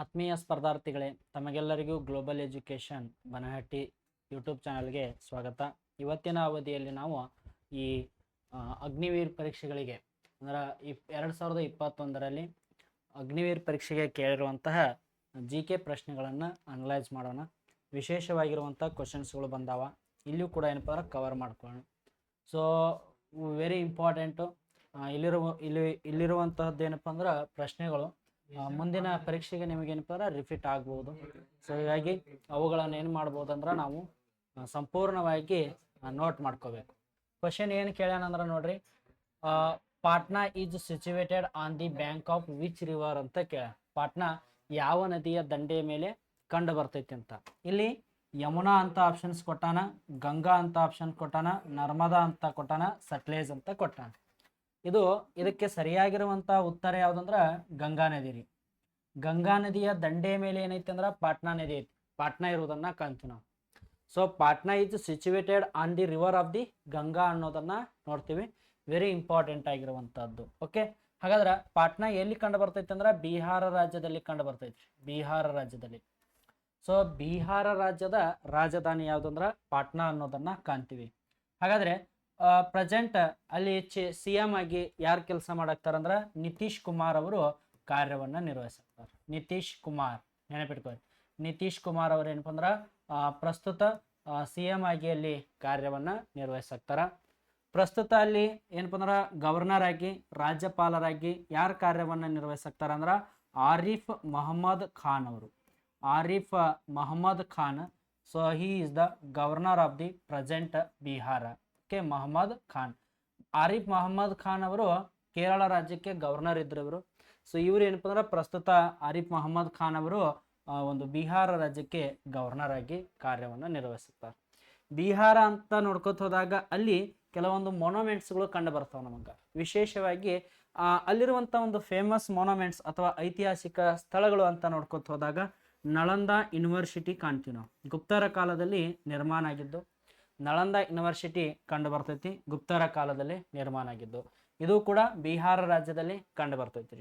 ಆತ್ಮೀಯ ಸ್ಪರ್ಧಾರ್ಥಿಗಳೇ, ತಮಗೆಲ್ಲರಿಗೂ global education Banahatti YouTube ಚಾನಲ್ಗೆ ಸ್ವಾಗತ. ಇವತ್ತಿನ ಅವಧಿಯಲ್ಲಿ ನಾವು ಈ ಅಗ್ನಿವೀರ್ ಪರೀಕ್ಷೆಗಳಿಗೆ ಅಂದರೆ 2021ರಲ್ಲಿ ಅಗ್ನಿವೀರ್ ಪರೀಕ್ಷೆಗೆ ಕೇಳಿರುವಂತಹ GK ಪ್ರಶ್ನೆಗಳನ್ನು ಅನಲೈಸ್ ಮಾಡೋಣ. ವಿಶೇಷವಾಗಿರುವಂಥ ಕ್ವಶನ್ಸ್ಗಳು ಬಂದಾವ, ಇಲ್ಲಿಯೂ ಕೂಡ ಏನಪ್ಪ ಅಂದ್ರೆ ಕವರ್ ಮಾಡ್ಕೊಳ್ಳೋಣ. So very important. ಇಲ್ಲಿರುವಂತಹದ್ದು ಏನಪ್ಪ ಅಂದ್ರೆ ಪ್ರಶ್ನೆಗಳು ಮುಂದಿನ ಪರೀಕ್ಷೆಗೆ ನಿಮಗೇನಪ್ಪ ಅಂದ್ರೆ ರಿಪೀಟ್ ಆಗ್ಬೋದು. ಸೊ ಹೀಗಾಗಿ ಅವುಗಳನ್ನು ಏನು ಮಾಡ್ಬೋದು ಅಂದ್ರೆ ನಾವು ಸಂಪೂರ್ಣವಾಗಿ ನೋಟ್ ಮಾಡ್ಕೋಬೇಕು. ಕ್ವಶನ್ ಏನು ಕೇಳ್ಯಾನಂದ್ರೆ ನೋಡ್ರಿ, Patna is situated on the bank of which river ಅಂತ ಕೇಳ. ಪಾಟ್ನಾ ಯಾವ ನದಿಯ ದಂಡೆಯ ಮೇಲೆ ಕಂಡು ಬರ್ತೈತಿ ಅಂತ. ಇಲ್ಲಿ ಯಮುನಾ ಅಂತ ಆಪ್ಷನ್ಸ್ ಕೊಟ್ಟಾನ, ಗಂಗಾ ಅಂತ ಆಪ್ಷನ್ ಕೊಟ್ಟಾನ, ನರ್ಮದಾ ಅಂತ ಕೊಟ್ಟಾನ, ಸಟ್ಲೇಜ್ ಅಂತ ಕೊಟ್ಟಾನ. ಇದಕ್ಕೆ ಸರಿಯಾಗಿರುವಂಥ ಉತ್ತರ ಯಾವುದಂದ್ರೆ ಗಂಗಾ ನದಿ ರೀ. ಗಂಗಾ ನದಿಯ ದಂಡೆಯ ಮೇಲೆ ಏನೈತಿ ಅಂದ್ರೆ ಪಾಟ್ನಾ ನದಿ ಐತಿ. ಪಾಟ್ನಾ ಇರುವುದನ್ನ ಕಾಣ್ತೀವಿ ನಾವು. So Patna is situated on the river of the Ganga ಅನ್ನೋದನ್ನ ನೋಡ್ತೀವಿ. Very important ಆಗಿರುವಂತಹದ್ದು. ಓಕೆ, ಹಾಗಾದ್ರೆ ಪಾಟ್ನಾ ಎಲ್ಲಿ ಕಂಡು ಬರ್ತೈತಿ ಅಂದ್ರೆ ಬಿಹಾರ ರಾಜ್ಯದಲ್ಲಿ ಕಂಡು ಬರ್ತೈತಿ. ಬಿಹಾರ ರಾಜ್ಯದಲ್ಲಿ. ಸೊ ಬಿಹಾರ ರಾಜ್ಯದ ರಾಜಧಾನಿ ಯಾವುದಂದ್ರೆ ಪಾಟ್ನಾ ಅನ್ನೋದನ್ನ ಕಾಣ್ತೀವಿ. ಹಾಗಾದ್ರೆ ಪ್ರೆಸೆಂಟ್ ಅಲ್ಲಿ CM ಆಗಿ ಯಾರು ಕೆಲಸ ಮಾಡಾಕ್ತಾರಂದ್ರೆ ನಿತೀಶ್ ಕುಮಾರ್ ಅವರು ಕಾರ್ಯವನ್ನ ನಿರ್ವಹಿಸ್ತಾರೆ. ನಿತೀಶ್ ಕುಮಾರ್ ನೆನಪಿಟ್ಕೊಳ್ಳಿ. ನಿತೀಶ್ ಕುಮಾರ್ ಅವರು ಏನಪ್ಪ ಅಂದ್ರೆ ಪ್ರಸ್ತುತ CM ಆಗಿ ಅಲ್ಲಿ ಕಾರ್ಯವನ್ನ ನಿರ್ವಹಿಸ್ತಾರ. ಪ್ರಸ್ತುತ ಅಲ್ಲಿ ಏನಪ್ಪ ಅಂದ್ರೆ ಗವರ್ನರ್ ಆಗಿ, ರಾಜ್ಯಪಾಲರಾಗಿ ಯಾರು ಕಾರ್ಯವನ್ನ ನಿರ್ವಹಿಸ್ತಾರ ಅಂದ್ರೆ ಆರಿಫ್ ಮೊಹಮ್ಮದ್ ಖಾನ್ ಅವರು. Arif Mohammad Khan. So he is the governor of the present Bihar. Mohammad Khan. Arif Mohammad Khan ಅವರು ಕೇರಳ ರಾಜ್ಯಕ್ಕೆ ಗವರ್ನರ್ ಇದ್ರು ಇವರು. ಸೊ ಇವ್ರು ಏನಪ್ಪ ಅಂದ್ರೆ ಪ್ರಸ್ತುತ ಆರಿಫ್ ಮೊಹಮ್ಮದ್ ಖಾನ್ ಅವರು ಒಂದು ಬಿಹಾರ ರಾಜ್ಯಕ್ಕೆ ಗವರ್ನರ್ ಆಗಿ ಕಾರ್ಯವನ್ನು ನಿರ್ವಹಿಸುತ್ತಾರೆ. ಬಿಹಾರ ಅಂತ ನೋಡ್ಕೊತ ಹೋದಾಗ ಅಲ್ಲಿ ಕೆಲವೊಂದು ಮೊನೊಮೆಂಟ್ಸ್ಗಳು ಕಂಡು ಬರ್ತಾವ ನಮಗೆ. ವಿಶೇಷವಾಗಿ ಅಲ್ಲಿರುವಂಥ ಒಂದು ಫೇಮಸ್ ಮೊನೊಮೆಂಟ್ಸ್ ಅಥವಾ ಐತಿಹಾಸಿಕ ಸ್ಥಳಗಳು ಅಂತ ನೋಡ್ಕೊತ ಹೋದಾಗ ನಳಂದಾ ಯೂನಿವರ್ಸಿಟಿ ಕಾಣ್ತೀವಿ ನಾವು. ಗುಪ್ತರ ಕಾಲದಲ್ಲಿ ನಿರ್ಮಾಣ ಆಗಿದ್ದು ನಳಂದಾ ಯೂನಿವರ್ಸಿಟಿ ಕಂಡು ಬರ್ತೈತಿ. ಗುಪ್ತರ ಕಾಲದಲ್ಲಿ ನಿರ್ಮಾಣ ಆಗಿದ್ದು ಇದು ಕೂಡ ಬಿಹಾರ ರಾಜ್ಯದಲ್ಲಿ ಕಂಡು ಬರ್ತೈತಿ.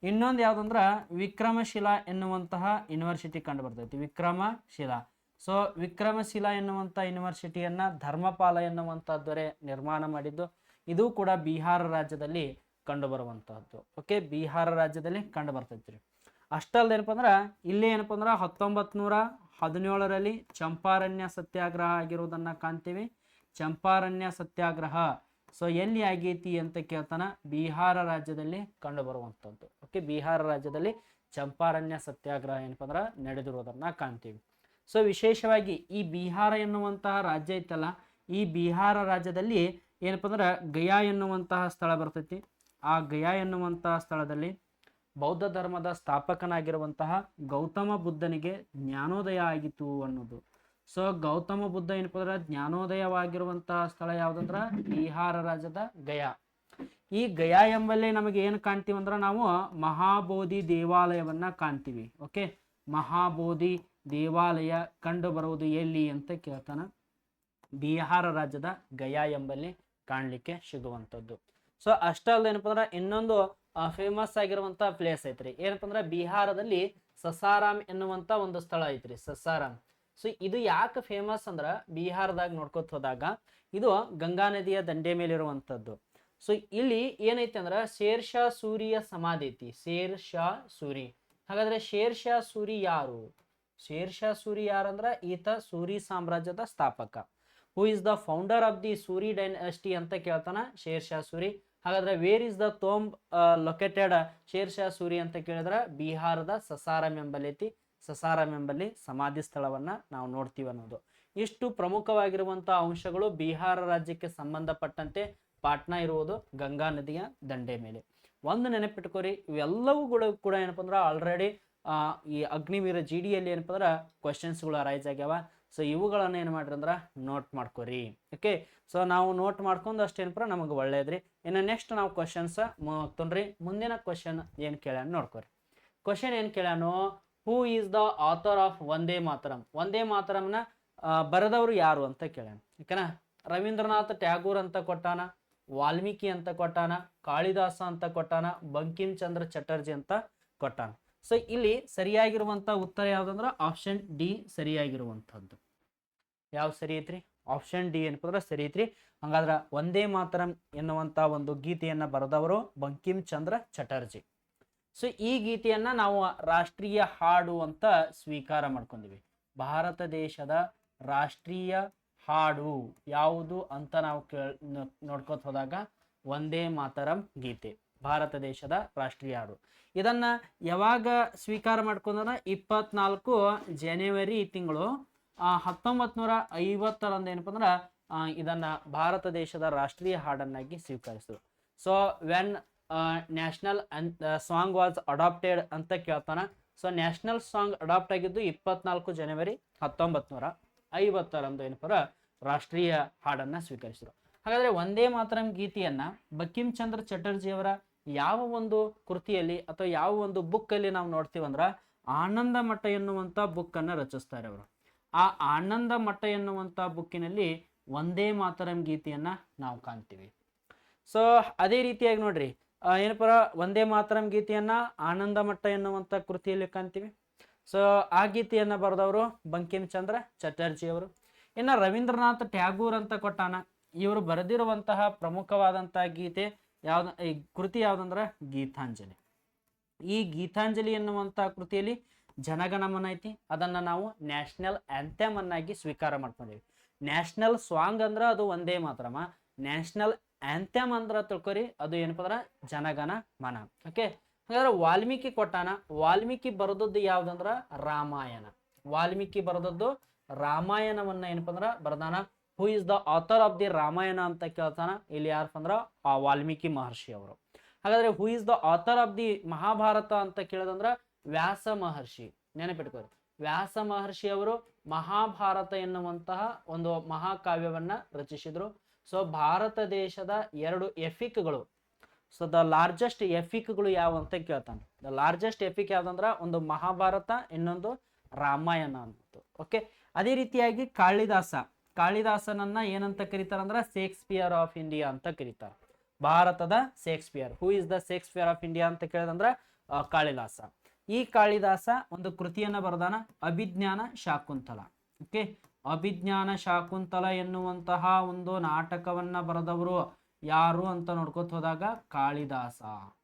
ಇನ್ನೊಂದು ಯಾವ್ದಂದ್ರ ವಿಕ್ರಮಶಿಲಾ ಎನ್ನುವಂತಹ ಯೂನಿವರ್ಸಿಟಿ ಕಂಡು ಬರ್ತೈತಿ. ವಿಕ್ರಮಶಿಲಾ. ಸೊ ವಿಕ್ರಮಶಿಲಾ ಎನ್ನುವಂಥ ಯೂನಿವರ್ಸಿಟಿಯನ್ನ ಧರ್ಮಪಾಲ ಎನ್ನುವಂಥದ್ದವರೇ ನಿರ್ಮಾಣ ಮಾಡಿದ್ದು. ಇದು ಕೂಡ ಬಿಹಾರ ರಾಜ್ಯದಲ್ಲಿ ಕಂಡು ಬರುವಂತಹದ್ದು. ಓಕೆ, ಬಿಹಾರ ರಾಜ್ಯದಲ್ಲಿ ಕಂಡು ಬರ್ತೈತಿ. ಅಷ್ಟಲ್ದ ಏನಪ್ಪ ಅಂದ್ರೆ ಇಲ್ಲಿ ಏನಪ್ಪ ಅಂದ್ರೆ 1917ರಲ್ಲಿ ಚಂಪಾರಣ್ಯ ಸತ್ಯಾಗ್ರಹ ಆಗಿರುವುದನ್ನ ಕಾಣ್ತೀವಿ. ಚಂಪಾರಣ್ಯ ಸತ್ಯಾಗ್ರಹ ಸೊ ಎಲ್ಲಿ ಆಗೈತಿ ಅಂತ ಕೇಳ್ತಾನ, ಬಿಹಾರ ರಾಜ್ಯದಲ್ಲಿ ಕಂಡು ಬರುವಂಥದ್ದು. ಓಕೆ, ಬಿಹಾರ ರಾಜ್ಯದಲ್ಲಿ ಚಂಪಾರಣ್ಯ ಸತ್ಯಾಗ್ರಹ ಏನಪ್ಪ ಅಂದ್ರೆ ನಡೆದಿರುವುದನ್ನ ಕಾಣ್ತೀವಿ. ಸೊ ವಿಶೇಷವಾಗಿ ಈ ಬಿಹಾರ ಎನ್ನುವಂತಹ ರಾಜ್ಯ ಐತಲ್ಲ, ಈ ಬಿಹಾರ ರಾಜ್ಯದಲ್ಲಿ ಏನಪ್ಪ ಅಂದ್ರೆ ಗಯಾ ಎನ್ನುವಂತಹ ಸ್ಥಳ ಬರ್ತೈತಿ. ಆ ಗಯಾ ಎನ್ನುವಂತಹ ಸ್ಥಳದಲ್ಲಿ ಬೌದ್ಧ ಧರ್ಮದ ಸ್ಥಾಪಕನಾಗಿರುವಂತಹ ಗೌತಮ ಬುದ್ಧನಿಗೆ ಜ್ಞಾನೋದಯ ಆಗಿತ್ತು ಅನ್ನೋದು. ಸೊ ಗೌತಮ ಬುದ್ಧ ಏನಪ್ಪ ಅಂದ್ರೆ ಜ್ಞಾನೋದಯವಾಗಿರುವಂತಹ ಸ್ಥಳ ಯಾವುದಂದ್ರ ಬಿಹಾರ ರಾಜ್ಯದ ಗಯಾ. ಈ ಗಯಾ ಎಂಬಲ್ಲಿ ನಮಗೆ ಏನು ಕಾಣ್ತೀವಿ ಅಂದ್ರೆ ನಾವು ಮಹಾಬೋಧಿ ದೇವಾಲಯವನ್ನ ಕಾಣ್ತೀವಿ. ಓಕೆ, ಮಹಾಬೋಧಿ ದೇವಾಲಯ ಕಂಡು ಬರುವುದು ಎಲ್ಲಿ ಅಂತ ಕೇಳ್ತಾನ. ಬಿಹಾರ ರಾಜ್ಯದ ಗಯಾ ಎಂಬಲ್ಲಿ ಕಾಣಲಿಕ್ಕೆ ಸಿಗುವಂಥದ್ದು. ಸೊ ಅಷ್ಟಲ್ದ ಏನಪ್ಪ ಅಂದ್ರೆ ಇನ್ನೊಂದು ಫೇಮಸ್ ಆಗಿರುವಂತ ಪ್ಲೇಸ್ ಐತ್ರಿ. ಏನಪ್ಪ ಅಂದ್ರೆ ಬಿಹಾರದಲ್ಲಿ ಸಸಾರಾಮ್ ಎನ್ನುವಂತ ಒಂದು ಸ್ಥಳ ಐತ್ರಿ. ಸಸಾರಾಮ್. ಸೊ ಇದು ಯಾಕೆ ಫೇಮಸ್ ಅಂದ್ರ ಬಿಹಾರದಾಗ ನೋಡ್ಕೊತ ಹೋದಾಗ ಇದು ಗಂಗಾ ನದಿಯ ದಂಡೆ ಮೇಲೆ ಇರುವಂತದ್ದು. ಸೊ ಇಲ್ಲಿ ಏನೈತಿ ಅಂದ್ರ ಶೇರ್ ಶಾ ಸೂರಿಯ ಸಮಾಧಿ ಐತಿ. ಶೇರ್ ಶಾ ಸೂರಿ. ಹಾಗಾದ್ರೆ ಶೇರ್ ಶಾ ಸೂರಿ ಯಾರು? ಶೇರ್ ಶಾ ಸೂರಿ ಯಾರಂದ್ರ ಈತ ಸೂರಿ ಸಾಮ್ರಾಜ್ಯದ ಸ್ಥಾಪಕ. Who is the founder of the Suri dynasty ಅಂತ ಕೇಳ್ತಾನ ಶೇರ್ ಶಾ ಸೂರಿ. ಹಾಗಾದ್ರೆ where is the tomb located Sher Shah Suri ಅಂತ ಕೇಳಿದ್ರೆ ಬಿಹಾರದ ಸಸಾರಾಮ್ ಎಂಬಲ್ಲಿ ಐತಿ. ಸಸಾರಾಮ್ ಎಂಬಲ್ಲಿ ಸಮಾಧಿ ಸ್ಥಳವನ್ನ ನಾವು ನೋಡ್ತೀವಿ ಅನ್ನೋದು. ಇಷ್ಟು ಪ್ರಮುಖವಾಗಿರುವಂತಹ ಅಂಶಗಳು ಬಿಹಾರ ರಾಜ್ಯಕ್ಕೆ ಸಂಬಂಧಪಟ್ಟಂತೆ. ಪಾಟ್ನಾ ಇರುವುದು ಗಂಗಾ ನದಿಯ ದಂಡೆ ಮೇಲೆ. ಒಂದು ನೆನಪಿಟ್ಕೋರಿ, ಇವೆಲ್ಲವುಗಳು ಕೂಡ ಏನಪ್ಪ ಅಂದ್ರೆ ಆಲ್ರೆಡಿ ಈ ಅಗ್ನಿವೀರ GDಯಲ್ಲಿ ಏನಪ್ಪ ಅಂದ್ರೆ ಕ್ವಶನ್ಸ್ಗಳು ಅರೈಸ್ ಆಗ್ಯಾವ. ಸೊ ಇವುಗಳನ್ನ ಏನು ಮಾಡ್ರಿ ಅಂದ್ರೆ ನೋಟ್ ಮಾಡ್ಕೋರಿ. ಓಕೆ, ಸೊ ನಾವು ನೋಟ್ ಮಾಡ್ಕೊಂಡು ಅಷ್ಟೇನಪ್ಪ ನಮಗೆ ಒಳ್ಳೇದ್ರಿ. ಇನ್ನು ನೆಕ್ಸ್ಟ್ ನಾವು ಕ್ವಶನ್ಸ್ ತೊಂದ್ರಿ. ಮುಂದಿನ ಕ್ವಶನ್ ಏನು ಕೇಳ್ಯಾನ ನೋಡ್ಕೋರಿ. ಕ್ವಶನ್ ಏನು ಕೇಳ್ಯಾನು, who is the author of Vande Mataram. Vande ಮಾತರಂನ ಬರೆದವರು ಯಾರು ಅಂತ ಕೇಳ್ಯಾನ. ಓಕೆನಾ, ರವೀಂದ್ರನಾಥ್ ಟ್ಯಾಗೂರ್ ಅಂತ ಕೊಟ್ಟಾನ, ವಾಲ್ಮೀಕಿ ಅಂತ ಕೊಟ್ಟಾನ, ಕಾಳಿದಾಸ ಅಂತ ಕೊಟ್ಟಾನ, ಬಂಕಿಮ್ ಚಂದ್ರ ಚಟರ್ಜಿ ಅಂತ ಕೊಟ್ಟಾನ. ಸೊ ಇಲ್ಲಿ ಸರಿಯಾಗಿರುವಂತ ಉತ್ತರ ಯಾವ್ದಂದ್ರೆ ಆಪ್ಷನ್ ಡಿ ಸರಿಯಾಗಿರುವಂತದ್ದು. ಯಾವ ಸರಿ ಐತ್ರಿ? ಆಪ್ಷನ್ ಡಿ ಏನಪ್ಪ ಸರಿ ಐತ್ರಿ. ಹಂಗಾದ್ರ ವಂದೇ ಮಾತರಂ ಎನ್ನುವಂತ ಒಂದು ಗೀತೆಯನ್ನ ಬರೆದವರು ಬಂಕಿಂ ಚಂದ್ರ ಚಟರ್ಜಿ. ಸೊ ಈ ಗೀತೆಯನ್ನ ನಾವು ರಾಷ್ಟ್ರೀಯ ಹಾಡು ಅಂತ ಸ್ವೀಕಾರ ಮಾಡ್ಕೊಂಡಿವಿ. ಭಾರತ ದೇಶದ ರಾಷ್ಟ್ರೀಯ ಹಾಡು ಯಾವುದು ಅಂತ ನಾವು ನೋಡ್ಕೋತ ಹೋದಾಗ ವಂದೇ ಮಾತರಂ ಗೀತೆ ಭಾರತ ದೇಶದ ರಾಷ್ಟ್ರೀಯ ಹಾಡು. ಇದನ್ನ ಯಾವಾಗ ಸ್ವೀಕಾರ ಮಾಡ್ಕೊಂಡ್ರ 24 ಜನವರಿ ತಿಂಗಳು 1950 ಏನಪ್ಪ ಅಂದ್ರ ಇದನ್ನ ಭಾರತ ದೇಶದ ರಾಷ್ಟ್ರೀಯ ಹಾಡನ್ನಾಗಿ ಸ್ವೀಕರಿಸಿದ್ರು. So when national song was adopted ಅಂತ ಕೇಳ್ತಾನ. ಸೊ ನ್ಯಾಷನಲ್ ಸಾಂಗ್ ಅಡಾಪ್ಟ್ ಆಗಿದ್ದು 24 ಜನವರಿ 1950 ಏನಪ್ಪ ರಾಷ್ಟ್ರೀಯ ಹಾಡನ್ನ ಸ್ವೀಕರಿಸಿದ್ರು. ಹಾಗಾದ್ರೆ ವಂದೇ ಮಾತರಂ ಗೀತೆಯನ್ನ ಬಂಕಿಂ ಚಂದ್ರ ಚಟರ್ಜಿ ಅವರ ಯಾವ ಒಂದು ಕೃತಿಯಲ್ಲಿ ಅಥವಾ ಯಾವ ಒಂದು ಬುಕ್ ಅಲ್ಲಿ ನಾವು ನೋಡ್ತೀವಂದ್ರ ಆನಂದ ಮಠ ಎನ್ನುವಂತ ಬುಕ್ ಅನ್ನ ರಚಿಸ್ತಾರೆ ಅವರು. ಆ ಆನಂದ ಮಠ ಎನ್ನುವಂತ ಬುಕ್ಕಿನಲ್ಲಿ ವಂದೇ ಮಾತರಂ ಗೀತೆಯನ್ನ ನಾವು ಕಾಣ್ತೀವಿ. ಸೊ ಅದೇ ರೀತಿಯಾಗಿ ನೋಡ್ರಿ ಏನಪ್ಪ ವಂದೇ ಮಾತರಂ ಗೀತೆಯನ್ನ ಆನಂದ ಮಠ ಎನ್ನುವಂತ ಕೃತಿಯಲ್ಲಿ ಕಾಣ್ತೀವಿ. ಸೊ ಆ ಗೀತೆಯನ್ನ ಬರೆದವರು ಬಂಕಿಂ ಚಂದ್ರ ಚಟರ್ಜಿ ಅವರು. ಇನ್ನು ರವೀಂದ್ರನಾಥ್ ಟ್ಯಾಗೂರ್ ಅಂತ ಕೊಟ್ಟಾನ. ಇವರು ಬರೆದಿರುವಂತಹ ಪ್ರಮುಖವಾದಂತಹ ಗೀತೆ ಯಾವ್ದ ಈ ಕೃತಿ ಯಾವ್ದಂದ್ರ ಗೀತಾಂಜಲಿ. ಈ ಗೀತಾಂಜಲಿ ಎನ್ನುವಂತ ಕೃತಿಯಲ್ಲಿ ಜನಗಣಮನ ಐತಿ. ಅದನ್ನ ನಾವು ನ್ಯಾಷನಲ್ ಆಂಥೆಮ್ ಅನ್ನಾಗಿ ಸ್ವೀಕಾರ ಮಾಡ್ಕೊಂಡಿವಿ. ನ್ಯಾಷನಲ್ ಸಾಂಗ್ ಅಂದ್ರ ಅದು ವಂದೇ ಮಾತರಮ, ನ್ಯಾಷನಲ್ ಆಂಥೆಮ್ ಅಂದ್ರ ತಿಳ್ಕೊರಿ ಅದು ಏನಪ್ಪ ಅಂದ್ರ ಜನಗಣ ಮನ. ಓಕೆ, ಹಾಗಾದ್ರೆ ವಾಲ್ಮೀಕಿ ಕೊಟ್ಟಾನ. ವಾಲ್ಮೀಕಿ ಬರೆದದ್ದು ಯಾವ್ದಂದ್ರ ರಾಮಾಯಣ. ವಾಲ್ಮೀಕಿ ಬರೆದದ್ದು ರಾಮಾಯಣವನ್ನ ಏನಪ್ಪ ಅಂದ್ರ ಬರ್ದಾನ. Who is the author of the Ramayana ಅಂತ ಕೇಳ್ತಾನ. ಇಲ್ಲಿ ಯಾರಪ್ಪ ಅಂದ್ರ ಆ ವಾಲ್ಮೀಕಿ ಮಹರ್ಷಿ ಅವರು. ಹಾಗಾದ್ರೆ who is the author of the Mahabharata ಅಂತ ಕೇಳೋದಂದ್ರ ವ್ಯಾಸ ಮಹರ್ಷಿ. ನೆನಪಿಟ್ಕೋರಿ, ವ್ಯಾಸ ಮಹರ್ಷಿ ಅವರು ಮಹಾಭಾರತ ಎನ್ನುವಂತಹ ಒಂದು ಮಹಾಕಾವ್ಯವನ್ನ ರಚಿಸಿದ್ರು. ಸೊ ಭಾರತ ದೇಶದ 2 ಎಫಿಕ್ಗಳು. ಸೊ ದ ಲಾರ್ಜೆಸ್ಟ್ ಎಫಿಕ್ಗಳು ಯಾವ ಅಂತ ಕೇಳ್ತಾನೆ. ದ ಲಾರ್ಜೆಸ್ಟ್ ಎಫಿಕ್ ಯಾವ್ದಂದ್ರ ಒಂದು ಮಹಾಭಾರತ, ಇನ್ನೊಂದು ರಾಮಾಯಣ ಅಂತ. ಓಕೆ, ಅದೇ ರೀತಿಯಾಗಿ ಕಾಳಿದಾಸನನ್ನ ಏನಂತ ಕರೀತಾರಂದ್ರ ಶೇಕ್ಸ್ಪಿಯರ್ ಆಫ್ ಇಂಡಿಯಾ ಅಂತ ಕರೀತಾರೆ. ಭಾರತದ Shakespeare. Who is the Shakespeare of India ಅಂತ ಕೇಳಿದಂದ್ರ ಕಾಳಿದಾಸ. ಈ ಕಾಳಿದಾಸ ಒಂದು ಕೃತಿಯನ್ನ ಬರೆದಾನ, ಅಭಿಜ್ಞಾನ ಶಾಕುಂತಲ. ಓಕೆ, ಅಭಿಜ್ಞಾನ ಶಾಕುಂತಲ ಎನ್ನುವಂತಹ ಒಂದು ನಾಟಕವನ್ನ ಬರೆದವರು ಯಾರು ಅಂತ ನೋಡ್ಕೊತ ಹೋದಾಗ ಕಾಳಿದಾಸ.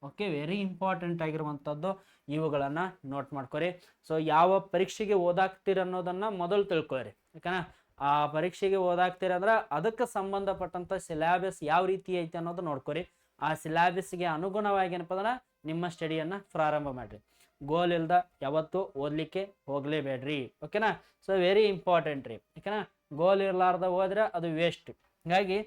ಓಕೆ, ವೆರಿ ಇಂಪಾರ್ಟೆಂಟ್ ಆಗಿರುವಂತದ್ದು. ಇವುಗಳನ್ನ ನೋಟ್ ಮಾಡ್ಕೊರಿ. ಸೊ ಯಾವ ಪರೀಕ್ಷೆಗೆ ಓದಾಕ್ತೀರ ಅನ್ನೋದನ್ನ ಮೊದಲು ತಿಳ್ಕೊರಿ. ಯಾಕಂದ್ರೆ ಆ ಪರೀಕ್ಷೆಗೆ ಓದಾಕ್ತೀರ ಅಂದ್ರ ಅದಕ್ಕೆ ಸಂಬಂಧಪಟ್ಟಂತ ಸಿಲೆಬಸ್ ಯಾವ ರೀತಿ ಐತಿ ಅನ್ನೋದು ನೋಡ್ಕೊರಿ. ಆ ಸಿಲೆಬಸ್ಗೆ ಅನುಗುಣವಾಗಿ ಏನಪ್ಪ ಅಂದ್ರೆ ನಿಮ್ಮ ಸ್ಟಡಿಯನ್ನ ಪ್ರಾರಂಭ ಮಾಡ್ರಿ. ಗೋಲ್ ಇಲ್ದ ಯಾವತ್ತು ಓದ್ಲಿಕ್ಕೆ ಹೋಗ್ಲೇಬೇಡ್ರಿ. ಓಕೆನಾ? ಸೊ ವೆರಿ ಇಂಪಾರ್ಟೆಂಟ್ ರೀ. ಓಕೆನಾ? ಗೋಲ್ ಇರ್ಲಾರ್ದ ಹೋದ್ರೆ ಅದು ವೇಸ್ಟ್. ಹೀಗಾಗಿ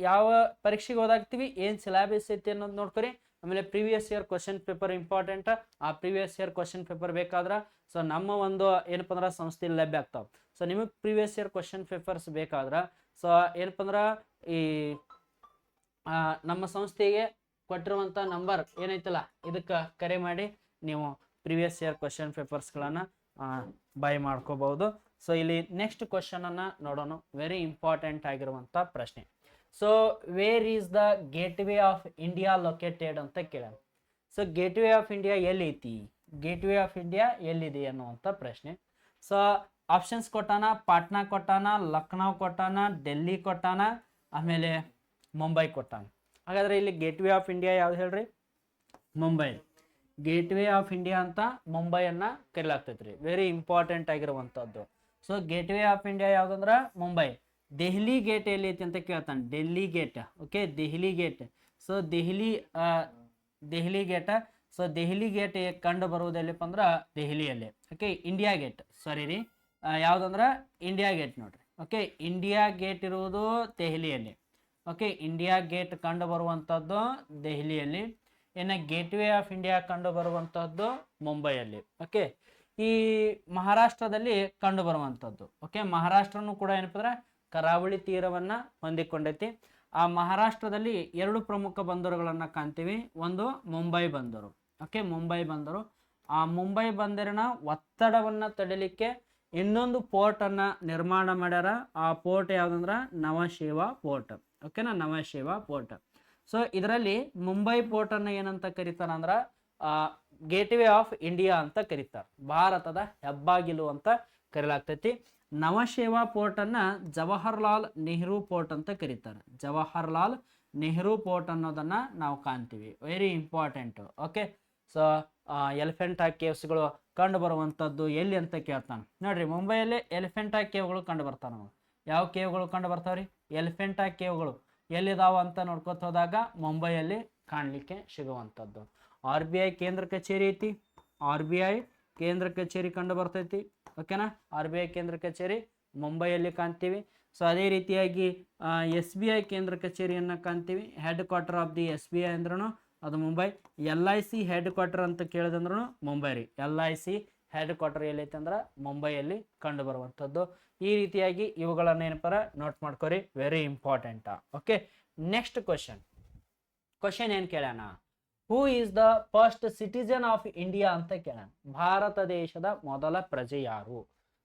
ಯಾವ ಪರೀಕ್ಷೆಗೆ ಓದಾಗ್ತೀವಿ, ಏನ್ ಸಿಲೆಬಸ್ ಐತಿ ಅನ್ನೋದು ನೋಡ್ಕೊರಿ. ಆಮೇಲೆ previous year question paper important. ಆ ಪ್ರೀವಿಯಸ್ ಇಯರ್ ಕ್ವಶನ್ ಪೇಪರ್ ಬೇಕಾದ್ರ ಸೊ ನಮ್ಮ ಒಂದು ಏನಪ್ಪ ಅಂದ್ರೆ ಸಂಸ್ಥೆಯಲ್ಲಿ ಲಭ್ಯ ಆಗ್ತಾವ. ಸೊ ನಿಮಗೆ ಪ್ರೀವಿಯಸ್ ಇಯರ್ ಕ್ವಶನ್ ಪೇಪರ್ಸ್ ಬೇಕಾದ್ರ ಸೊ ಏನಪ್ಪ ಅಂದ್ರ ಈ ನಮ್ಮ ಸಂಸ್ಥೆಗೆ ಕೊಟ್ಟಿರುವಂತ ನಂಬರ್ ಏನೈತಲ್ಲ ಇದಕ್ಕೆ ಕರೆ ಮಾಡಿ ನೀವು ಪ್ರೀವಿಯಸ್ ಇಯರ್ ಕ್ವಶನ್ ಪೇಪರ್ಸ್ಗಳನ್ನ ಬೈ ಮಾಡ್ಕೋಬಹುದು. ಸೊ ಇಲ್ಲಿ ನೆಕ್ಸ್ಟ್ ಕ್ವಶನ್ ಅನ್ನ ನೋಡೋಣ. ವೆರಿ ಇಂಪಾರ್ಟೆಂಟ್ ಆಗಿರುವಂತ ಪ್ರಶ್ನೆ. So where is the gate way of India located ಅಂತ ಕೇಳ. So gateway of India ಎಲ್ಲಿ? ಗೇಟ್ ವೇ ಆಫ್ ಇಂಡಿಯಾ ಎಲ್ಲಿದೆ ಅನ್ನುವಂಥ ಪ್ರಶ್ನೆ. ಸೊ ಆಪ್ಷನ್ಸ್ ಕೊಟ್ಟಾನ, ಪಾಟ್ನಾ ಕೊಟ್ಟಾನ, ಲಕ್ನೋ ಕೊಟ್ಟಾನ, ಡೆಲ್ಲಿ ಕೊಟ್ಟಾನ, ಆಮೇಲೆ ಮುಂಬೈ ಕೊಟ್ಟಾನ. ಹಾಗಾದ್ರೆ ಇಲ್ಲಿ ಗೇಟ್ ವೇ ಆಫ್ ಇಂಡಿಯಾ ಯಾವ್ದು ಹೇಳ್ರಿ? Mumbai. Gateway of India ಅಂತ ಮುಂಬೈಯನ್ನ ಕರೀಲಾಗ್ತೈತ್ರಿ. ವೆರಿ ಇಂಪಾರ್ಟೆಂಟ್ ಆಗಿರುವಂತದ್ದು. So gateway of India ಯಾವ್ದಂದ್ರ ಮುಂಬೈ. ದೆಹಲಿ ಗೇಟ್ ಎಲ್ಲಿ ಐತಿ ಅಂತ ಕೇಳ್ತಾನೆ. Delhi gate. Okay, Delhi gate. So Delhi gate. So Delhi gate ಕಂಡು ಬರುವುದೆಲ್ಲಪ್ಪ ಅಂದ್ರ ದೆಹಲಿಯಲ್ಲಿ. Okay, India gate. ಸಾರಿ ರೀ, ಯಾವ್ದಂದ್ರ ಇಂಡಿಯಾ ಗೇಟ್ ನೋಡ್ರಿ. ಓಕೆ, ಇಂಡಿಯಾ ಗೇಟ್ ಇರುವುದು ದೆಹಲಿಯಲ್ಲಿ. ಓಕೆ, ಇಂಡಿಯಾ ಗೇಟ್ ಕಂಡು ಬರುವಂತದ್ದು ದೆಹಲಿಯಲ್ಲಿ. ಇನ್ನು ಗೇಟ್ ವೇ ಆಫ್ ಇಂಡಿಯಾ ಕಂಡು ಬರುವಂತದ್ದು ಮುಂಬೈಯಲ್ಲಿ. ಓಕೆ, ಈ ಮಹಾರಾಷ್ಟ್ರದಲ್ಲಿ ಕಂಡು ಬರುವಂತದ್ದು. ಓಕೆ, ಮಹಾರಾಷ್ಟ್ರನು ಕೂಡ ಏನಪ್ಪ ಅಂದ್ರೆ ಕರಾವಳಿ ತೀರವನ್ನ ಹೊಂದಿಕೊಂಡೈತಿ. ಆ ಮಹಾರಾಷ್ಟ್ರದಲ್ಲಿ 2 ಪ್ರಮುಖ ಬಂದರುಗಳನ್ನ ಕಾಣ್ತೀವಿ. ಒಂದು ಮುಂಬೈ ಬಂದರು. ಓಕೆ, ಮುಂಬೈ ಬಂದರು. ಆ ಮುಂಬೈ ಬಂದರಿನ ಒತ್ತಡವನ್ನ ತಡಿಲಿಕ್ಕೆ ಇನ್ನೊಂದು ಪೋರ್ಟ್ ಅನ್ನ ನಿರ್ಮಾಣ ಮಾಡ್ಯಾರ. ಆ ಪೋರ್ಟ್ ಯಾವ್ದಂದ್ರ ನವಶೇವಾ ಪೋರ್ಟ್. ಓಕೆನಾ? ನವಶೇವಾ ಪೋರ್ಟ್. ಸೊ ಇದರಲ್ಲಿ ಮುಂಬೈ ಪೋರ್ಟ್ ಅನ್ನ ಏನಂತ ಕರೀತಾರ ಅಂದ್ರ ಗೇಟ್ವೇ ಆಫ್ ಇಂಡಿಯಾ ಅಂತ ಕರೀತಾರೆ, ಭಾರತದ ಹೆಬ್ಬಾಗಿಲು ಅಂತ ಕರೆಯಲಾಗ್ತೈತಿ. ನವಶೇವಾ ಪೋರ್ಟ್ ಅನ್ನ ಜವಾಹರ್ಲಾಲ್ ನೆಹರು ಪೋರ್ಟ್ ಅಂತ ಕರೀತಾರೆ. ಜವಾಹರ್ಲಾಲ್ ನೆಹರು ಪೋರ್ಟ್ ಅನ್ನೋದನ್ನ ನಾವು ಕಾಣ್ತೀವಿ. Very important. Okay, so Elephanta ಕೇವ್ಸ್ಗಳು ಕಂಡು ಬರುವಂಥದ್ದು ಎಲ್ಲಿ ಅಂತ ಕೇಳ್ತಾನೆ ನೋಡ್ರಿ. ಮುಂಬೈಯಲ್ಲಿ ಎಲಿಫೆಂಟಾ ಕೇವ್ಗಳು ಕಂಡು ಬರ್ತಾವ. ನಾವು ಯಾವ ಕೇವ್ಗಳು ಕಂಡು ಬರ್ತಾವ್ರಿ? ಎಲಿಫೆಂಟಾ ಕೇವ್ಗಳು ಎಲ್ಲಿದಾವ ಅಂತ ನೋಡ್ಕೊತ ಹೋದಾಗ ಮುಂಬೈಯಲ್ಲಿ ಕಾಣಲಿಕ್ಕೆ ಸಿಗುವಂಥದ್ದು. RBI ಕೇಂದ್ರ ಕಚೇರಿ ಐತಿ, RBI ಕೇಂದ್ರ ಕಚೇರಿ ಕಂಡು ಬರ್ತೈತಿ. ಓಕೆನಾ, RBI ಕೇಂದ್ರ ಕಚೇರಿ ಮುಂಬೈಯಲ್ಲಿ ಕಾಣ್ತೀವಿ. ಸೊ ಅದೇ ರೀತಿಯಾಗಿ SBI ಕೇಂದ್ರ ಕಚೇರಿಯನ್ನು ಕಾಣ್ತೀವಿ. Head quarter of the SBI ಅಂದ್ರೂ ಅದು ಮುಂಬೈ. LIC ಹೆಡ್ ಕ್ವಾರ್ಟರ್ ಅಂತ ಕೇಳಿದಂದ್ರೂ ಮುಂಬೈ ರೀ. LIC ಹೆಡ್ ಕ್ವಾರ್ಟರ್ ಎಲ್ಲೈತೆ ಅಂದ್ರೆ ಮುಂಬೈಯಲ್ಲಿ ಕಂಡು ಬರುವಂಥದ್ದು. ಈ ರೀತಿಯಾಗಿ ಇವುಗಳನ್ನ ಏನಪ್ಪಾರ ನೋಟ್ ಮಾಡ್ಕೊರಿ, very important. Okay, next question ಏನ್ ಕೇಳೋಣ? Who is the first citizen of India ಅಂತ ಕೇಳೋಣ. ಭಾರತ ದೇಶದ ಮೊದಲ ಪ್ರಜೆ ಯಾರು?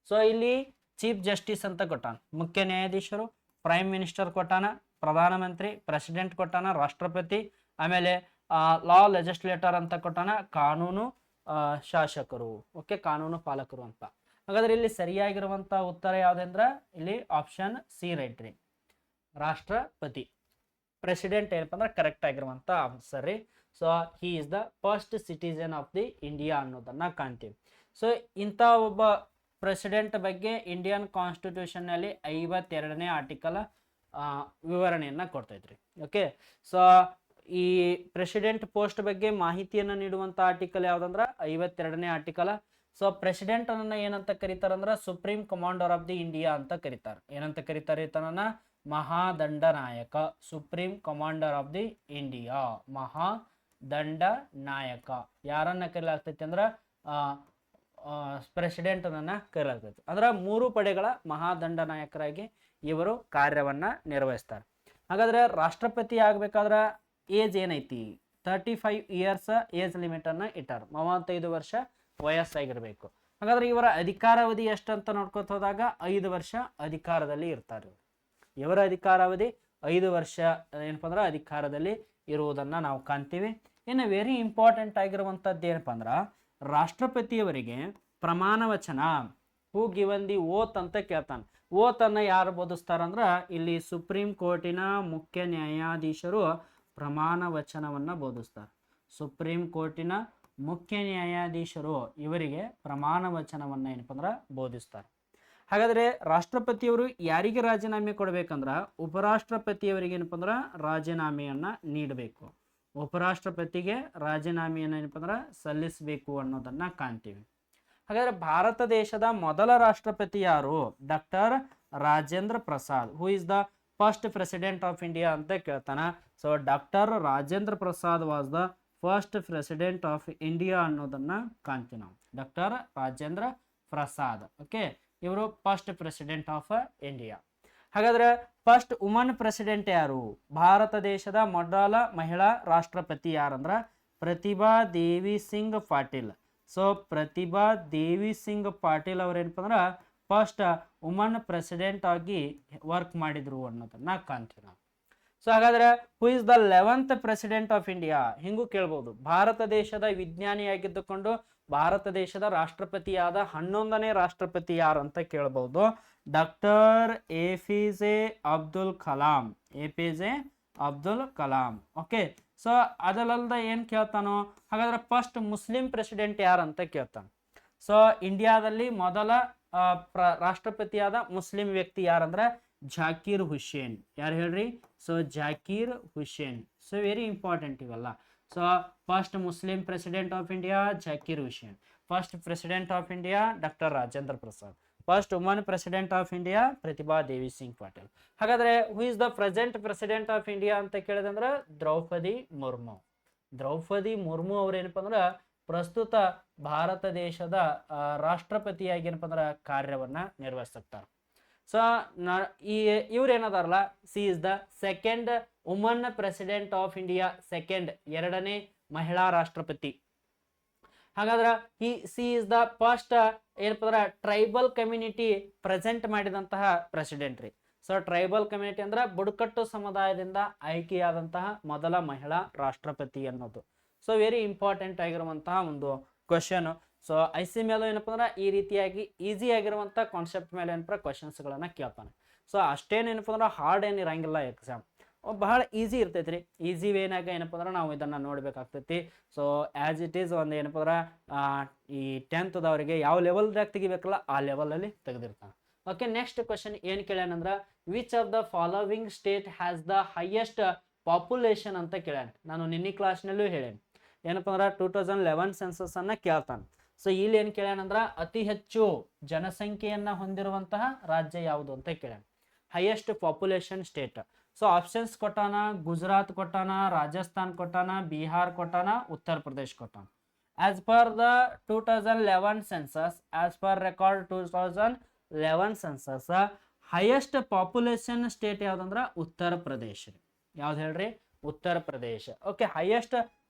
ಸೊ ಇಲ್ಲಿ ಚೀಫ್ ಜಸ್ಟಿಸ್ ಅಂತ ಕೊಟ್ಟಾನ, ಮುಖ್ಯ ನ್ಯಾಯಾಧೀಶರು, ಪ್ರೈಮ್ ಮಿನಿಸ್ಟರ್ ಕೊಟ್ಟಾನ, ಪ್ರಧಾನಮಂತ್ರಿ, ಪ್ರೆಸಿಡೆಂಟ್ ಕೊಟ್ಟಾನ, ರಾಷ್ಟ್ರಪತಿ, ಆಮೇಲೆ ಲಾ ಲೆಜಿಸ್ಲೇಟರ್ ಅಂತ ಕೊಟ್ಟಾನ, ಕಾನೂನು ಶಾಸಕರು. ಓಕೆ, ಕಾನೂನು ಪಾಲಕರು ಅಂತ. ಹಾಗಾದ್ರೆ ಇಲ್ಲಿ ಸರಿಯಾಗಿರುವಂತ ಉತ್ತರ ಯಾವ್ದಂದ್ರ ಇಲ್ಲಿ ಆಪ್ಷನ್ ಸಿ ರೈಟ್ ರೀ, ರಾಷ್ಟ್ರಪತಿ. ಪ್ರೆಸಿಡೆಂಟ್ ಏನಪ್ಪ ಅಂದ್ರೆ ಕರೆಕ್ಟ್ ಆಗಿರುವಂತ ಆನ್ಸರ್ ರೀ. So he is the first citizen of the India ಅನ್ನೋದನ್ನ ಕಾಣ್ತೀವಿ. ಸೊ ಇಂಥ ಒಬ್ಬ ಪ್ರೆಸಿಡೆಂಟ್ ಬಗ್ಗೆ ಇಂಡಿಯನ್ ಕಾನ್ಸ್ಟಿಟ್ಯೂಷನ್ ನಲ್ಲಿ 52ನೇ ಆರ್ಟಿಕಲ್ ವಿವರಣೆಯನ್ನ ಕೊಡ್ತೈತ್ರಿ. ಓಕೆ, ಸೊ ಈ ಪ್ರೆಸಿಡೆಂಟ್ ಪೋಸ್ಟ್ ಬಗ್ಗೆ ಮಾಹಿತಿಯನ್ನು ನೀಡುವಂತ ಆರ್ಟಿಕಲ್ ಯಾವ್ದಂದ್ರ 52ನೇ ಆರ್ಟಿಕಲ್. ಸೊ ಪ್ರೆಸಿಡೆಂಟ್ ಅನ್ನ ಏನಂತ ಕರೀತಾರಂದ್ರ supreme commander of the India ಅಂತ ಕರೀತಾರೆ. ಏನಂತ ಕರೀತಾರೆ? ತನ್ನ ಮಹಾದಂಡ ನಾಯಕ, supreme commander of the India, ಮಹಾದಂಡ ನಾಯಕ. ಯಾರನ್ನ ಕರೆಯಲಾಗ್ತೈತಿ ಅಂದ್ರ ಪ್ರೆಸಿಡೆಂಟ್ ಅನ್ನ ಕರೆಯಲಾಗ್ತೈತಿ. ಅಂದ್ರ 3 ಪಡೆಗಳ ಮಹಾದಂಡ ನಾಯಕರಾಗಿ ಇವರು ಕಾರ್ಯವನ್ನ ನಿರ್ವಹಿಸ್ತಾರೆ. ಹಾಗಾದ್ರೆ ರಾಷ್ಟ್ರಪತಿ ಆಗ್ಬೇಕಾದ್ರ ಏಜ್ ಏನೈತಿ? 35 ಇಯರ್ಸ್ ಏಜ್ ಲಿಮಿಟ್ ಅನ್ನ ಇಟ್ಟಾರ. 35 ವರ್ಷ ವಯಸ್ಸಾಗಿರ್ಬೇಕು. ಹಾಗಾದ್ರೆ ಇವರ ಅಧಿಕಾರಾವಧಿ ಎಷ್ಟಂತ ನೋಡ್ಕೊತ ಹೋದಾಗ 5 ವರ್ಷ ಅಧಿಕಾರದಲ್ಲಿ ಇರ್ತಾರೆ. ಇವರ ಅಧಿಕಾರಾವಧಿ 5 ವರ್ಷ ಏನಪ್ಪ ಅಂದ್ರೆ ಅಧಿಕಾರದಲ್ಲಿ ಇರುವುದನ್ನ ನಾವು ಕಾಣ್ತೀವಿ. ಇನ್ನು ವೆರಿ ಇಂಪಾರ್ಟೆಂಟ್ ಆಗಿರುವಂತದ್ದು ಏನಪ್ಪ ಅಂದ್ರ ರಾಷ್ಟ್ರಪತಿಯವರಿಗೆ ಪ್ರಮಾಣ ವಚನ, ಹೂ ಗಿವನ್ ದಿ ಓತ್ ಅಂತ ಕೇಳ್ತಾನೆ. ಓತ್ ಅನ್ನ ಯಾರು ಬೋಧಿಸ್ತಾರಂದ್ರ ಇಲ್ಲಿ ಸುಪ್ರೀಂ ಕೋರ್ಟಿನ ಮುಖ್ಯ ನ್ಯಾಯಾಧೀಶರು ಪ್ರಮಾಣ ವಚನವನ್ನ ಬೋಧಿಸ್ತಾರೆ. ಸುಪ್ರೀಂ ಕೋರ್ಟಿನ ಮುಖ್ಯ ನ್ಯಾಯಾಧೀಶರು ಇವರಿಗೆ ಪ್ರಮಾಣ ವಚನವನ್ನ ಏನಪ್ಪ ಅಂದ್ರ ಬೋಧಿಸ್ತಾರೆ. ಹಾಗಾದ್ರೆ ರಾಷ್ಟ್ರಪತಿಯವರು ಯಾರಿಗೆ ರಾಜೀನಾಮೆ ಕೊಡ್ಬೇಕಂದ್ರ ಉಪರಾಷ್ಟ್ರಪತಿಯವರಿಗೆ ಏನಪ್ಪ ಅಂದ್ರ ರಾಜೀನಾಮೆಯನ್ನ ನೀಡಬೇಕು. ಉಪರಾಷ್ಟ್ರಪತಿಗೆ ರಾಜೀನಾಮೆಯನ್ನ ಏನಪ್ಪ ಅಂದ್ರ ಸಲ್ಲಿಸಬೇಕು ಅನ್ನೋದನ್ನ ಕಾಣ್ತೀವಿ. ಹಾಗಾದ್ರೆ ಭಾರತ ದೇಶದ ಮೊದಲ ರಾಷ್ಟ್ರಪತಿ ಯಾರು? Doctor Rajendra Prasad. Who is the first president of India ಅಂತ ಕೇಳ್ತಾನ. So doctor Rajendra Prasad was the first president of India ಅನ್ನೋದನ್ನ ಕಾಣ್ತೀವಿ ನಾವು. ಡಾಕ್ಟರ್ ರಾಜೇಂದ್ರ ಪ್ರಸಾದ್. ಓಕೆ, ಇವರು ಫಸ್ಟ್ ಪ್ರೆಸಿಡೆಂಟ್ ಆಫ್ ಇಂಡಿಯಾ. ಹಾಗಾದ್ರೆ ಫಸ್ಟ್ ವುಮನ್ ಪ್ರೆಸಿಡೆಂಟ್ ಯಾರು? ಭಾರತ ದೇಶದ ಮೊದಲ ಮಹಿಳಾ ರಾಷ್ಟ್ರಪತಿ ಯಾರಂದ್ರ ಪ್ರತಿಭಾ ದೇವಿ ಸಿಂಗ್ ಪಾಟೀಲ್. ಸೊ ಪ್ರತಿಭಾ ದೇವಿ ಸಿಂಗ್ ಪಾಟೀಲ್ ಅವ್ರೇನಪ್ಪ ಅಂದ್ರ ಫಸ್ಟ್ ವುಮನ್ ಪ್ರೆಸಿಡೆಂಟ್ ಆಗಿ ವರ್ಕ್ ಮಾಡಿದ್ರು ಅನ್ನೋದನ್ನ ಕಾಣ್ತೀವಿ ನಾವು. ಸೊ ಹಾಗಾದ್ರೆ who is the 11th president of India? ಹಿಂಗೂ ಕೇಳ್ಬೋದು. ಭಾರತ ದೇಶದ ವಿಜ್ಞಾನಿಯಾಗಿದ್ದುಕೊಂಡು ಭಾರತ ದೇಶದ ರಾಷ್ಟ್ರಪತಿಯಾದ 11ನೇ ರಾಷ್ಟ್ರಪತಿ ಯಾರು ಅಂತ ಕೇಳ್ಬಹುದು. Doctor APJ Abdul Kalam. APJ Abdul Kalam. Okay, so ಅದಲ್ಲದ ಏನ್ ಕೇಳ್ತಾನೋ ಹಾಗಾದ್ರೆ ಫಸ್ಟ್ ಮುಸ್ಲಿಂ ಪ್ರೆಸಿಡೆಂಟ್ ಯಾರಂತ ಕೇಳ್ತಾನೆ. ಸೊ ಇಂಡಿಯಾದಲ್ಲಿ ಮೊದಲ ರಾಷ್ಟ್ರಪತಿಯಾದ ಮುಸ್ಲಿಂ ವ್ಯಕ್ತಿ ಯಾರಂದ್ರೆ ಜಾಕೀರ್ ಹುಸೇನ್. ಯಾರು ಹೇಳ್ರಿ? So Zakir Hussain. So very important ಇವೆಲ್ಲ. So first Muslim president of India Zakir Hussain. First president of India doctor Rajendra Prasad. First woman president of India Pratibha Devi Singh Patil. ಹಾಗಾದ್ರೆ who is the present president of India ಅಂತ ಕೇಳಿದಂದ್ರ ದ್ರೌಪದಿ ಮುರ್ಮು. ದ್ರೌಪದಿ ಮುರ್ಮು ಅವ್ರ ಏನಪ್ಪ ಅಂದ್ರ ಪ್ರಸ್ತುತ ಭಾರತ ದೇಶದ ರಾಷ್ಟ್ರಪತಿಯಾಗಿ ಏನಪ್ಪ ಅಂದ್ರ ಕಾರ್ಯವನ್ನ ನಿರ್ವಹಿಸುತ್ತಾರೆ. ಸೊ ಇವ್ರೇನದಾರಲ್ಲ, she is the second woman president of India, ಎರಡನೇ ಮಹಿಳಾ ರಾಷ್ಟ್ರಪತಿ. ಹಾಗಾದ್ರೆ ಸಿ ಇಸ್ ದ ಫಸ್ಟ್ ಏನಪ್ಪ ಅಂದ್ರ ಟ್ರೈಬಲ್ ಕಮ್ಯುನಿಟಿ ಪ್ರೆಸೆಂಟ್ ಮಾಡಿದಂತಹ ಪ್ರೆಸಿಡೆಂಟ್ ರೀ. ಸೊ ಟ್ರೈಬಲ್ ಕಮ್ಯುನಿಟಿ ಅಂದ್ರ ಬುಡಕಟ್ಟು ಸಮುದಾಯದಿಂದ ಆಯ್ಕೆಯಾದಂತಹ ಮೊದಲ ಮಹಿಳಾ ರಾಷ್ಟ್ರಪತಿ ಅನ್ನೋದು. ಸೊ ವೆರಿ ಇಂಪಾರ್ಟೆಂಟ್ ಆಗಿರುವಂತಹ ಒಂದು ಕ್ವಶನ್. ಸೊ IC ಮೇಲೂ ಏನಪ್ಪ ಅಂದ್ರೆ ಈ ರೀತಿಯಾಗಿ ಈಸಿ ಆಗಿರುವಂಥ ಕಾನ್ಸೆಪ್ಟ್ ಮೇಲೆ ಏನಪ್ಪ ಕ್ವಶನ್ಸ್ಗಳನ್ನು ಕೇಳ್ತಾನೆ. ಸೊ ಅಷ್ಟೇನೇನಪ್ಪ ಅಂದ್ರೆ ಹಾರ್ಡ್ ಏನು ಇರಂಗಿಲ್ಲ ಎಕ್ಸಾಮ್, ಬಹಳ ಈಸಿ ಇರ್ತೈತಿ ರೀ. ಈಸಿ ವೇನಾಗ ಏನಪ್ಪ ಅಂದ್ರೆ ನಾವು ಇದನ್ನು ನೋಡ್ಬೇಕಾಗ್ತೈತಿ. ಸೊ ಆ್ಯಸ್ ಇಟ್ ಈಸ್ ಒಂದು ಏನಪ್ಪ ಅಂದ್ರೆ ಈ 10th ಯಾವ ಲೆವೆಲ್ದಾಗ ತೆಗಿಬೇಕಲ್ಲ ಆ ಲೆವೆಲಲ್ಲಿ ತೆಗೆದಿರ್ತಾನೆ. ಓಕೆ, ನೆಕ್ಸ್ಟ್ ಕ್ವಶನ್ ಏನು ಕೇಳ್ಯಾನಂದ್ರೆ which of the following state has the highest population ಅಂತ ಕೇಳ್ಯಾನ. ನಾನು ನಿನ್ನೆ ಕ್ಲಾಸ್ನಲ್ಲೂ ಹೇಳೇನಿ ಏನಪ್ಪ ಅಂದ್ರೆ 2011 ಸೆನ್ಸಸ್ ಅನ್ನ ಕೇಳ್ತಾನೆ. ಸೊ ಇಲ್ಲಿ ಏನು ಕೇಳ್ಯಾನಂದ್ರೆ ಅತಿ ಹೆಚ್ಚು ಜನಸಂಖ್ಯೆಯನ್ನ ಹೊಂದಿರುವಂತಹ ರಾಜ್ಯ ಯಾವುದು ಅಂತ ಕೇಳ್ಯಾನ, highest population state. So options ಕೊಟ್ಟಾನ, ಗುಜರಾತ್ ಕೊಟ್ಟಾನ, ರಾಜಸ್ಥಾನ್ ಕೊಟ್ಟಾನ, ಬಿಹಾರ್ ಕೊಟ್ಟಾನ, ಉತ್ತರ ಪ್ರದೇಶ್ ಕೊಟ್ಟಾನ. As per the 2011 census, as per record 2011 census, highest population state ಯಾವ್ದಂದ್ರೆ ಉತ್ತರ ಪ್ರದೇಶ. ಯಾವ್ದು ಹೇಳ್ರಿ? ಉತ್ತರ ಪ್ರದೇಶ. ಓಕೆ, ಹೈಯೆಸ್ಟ್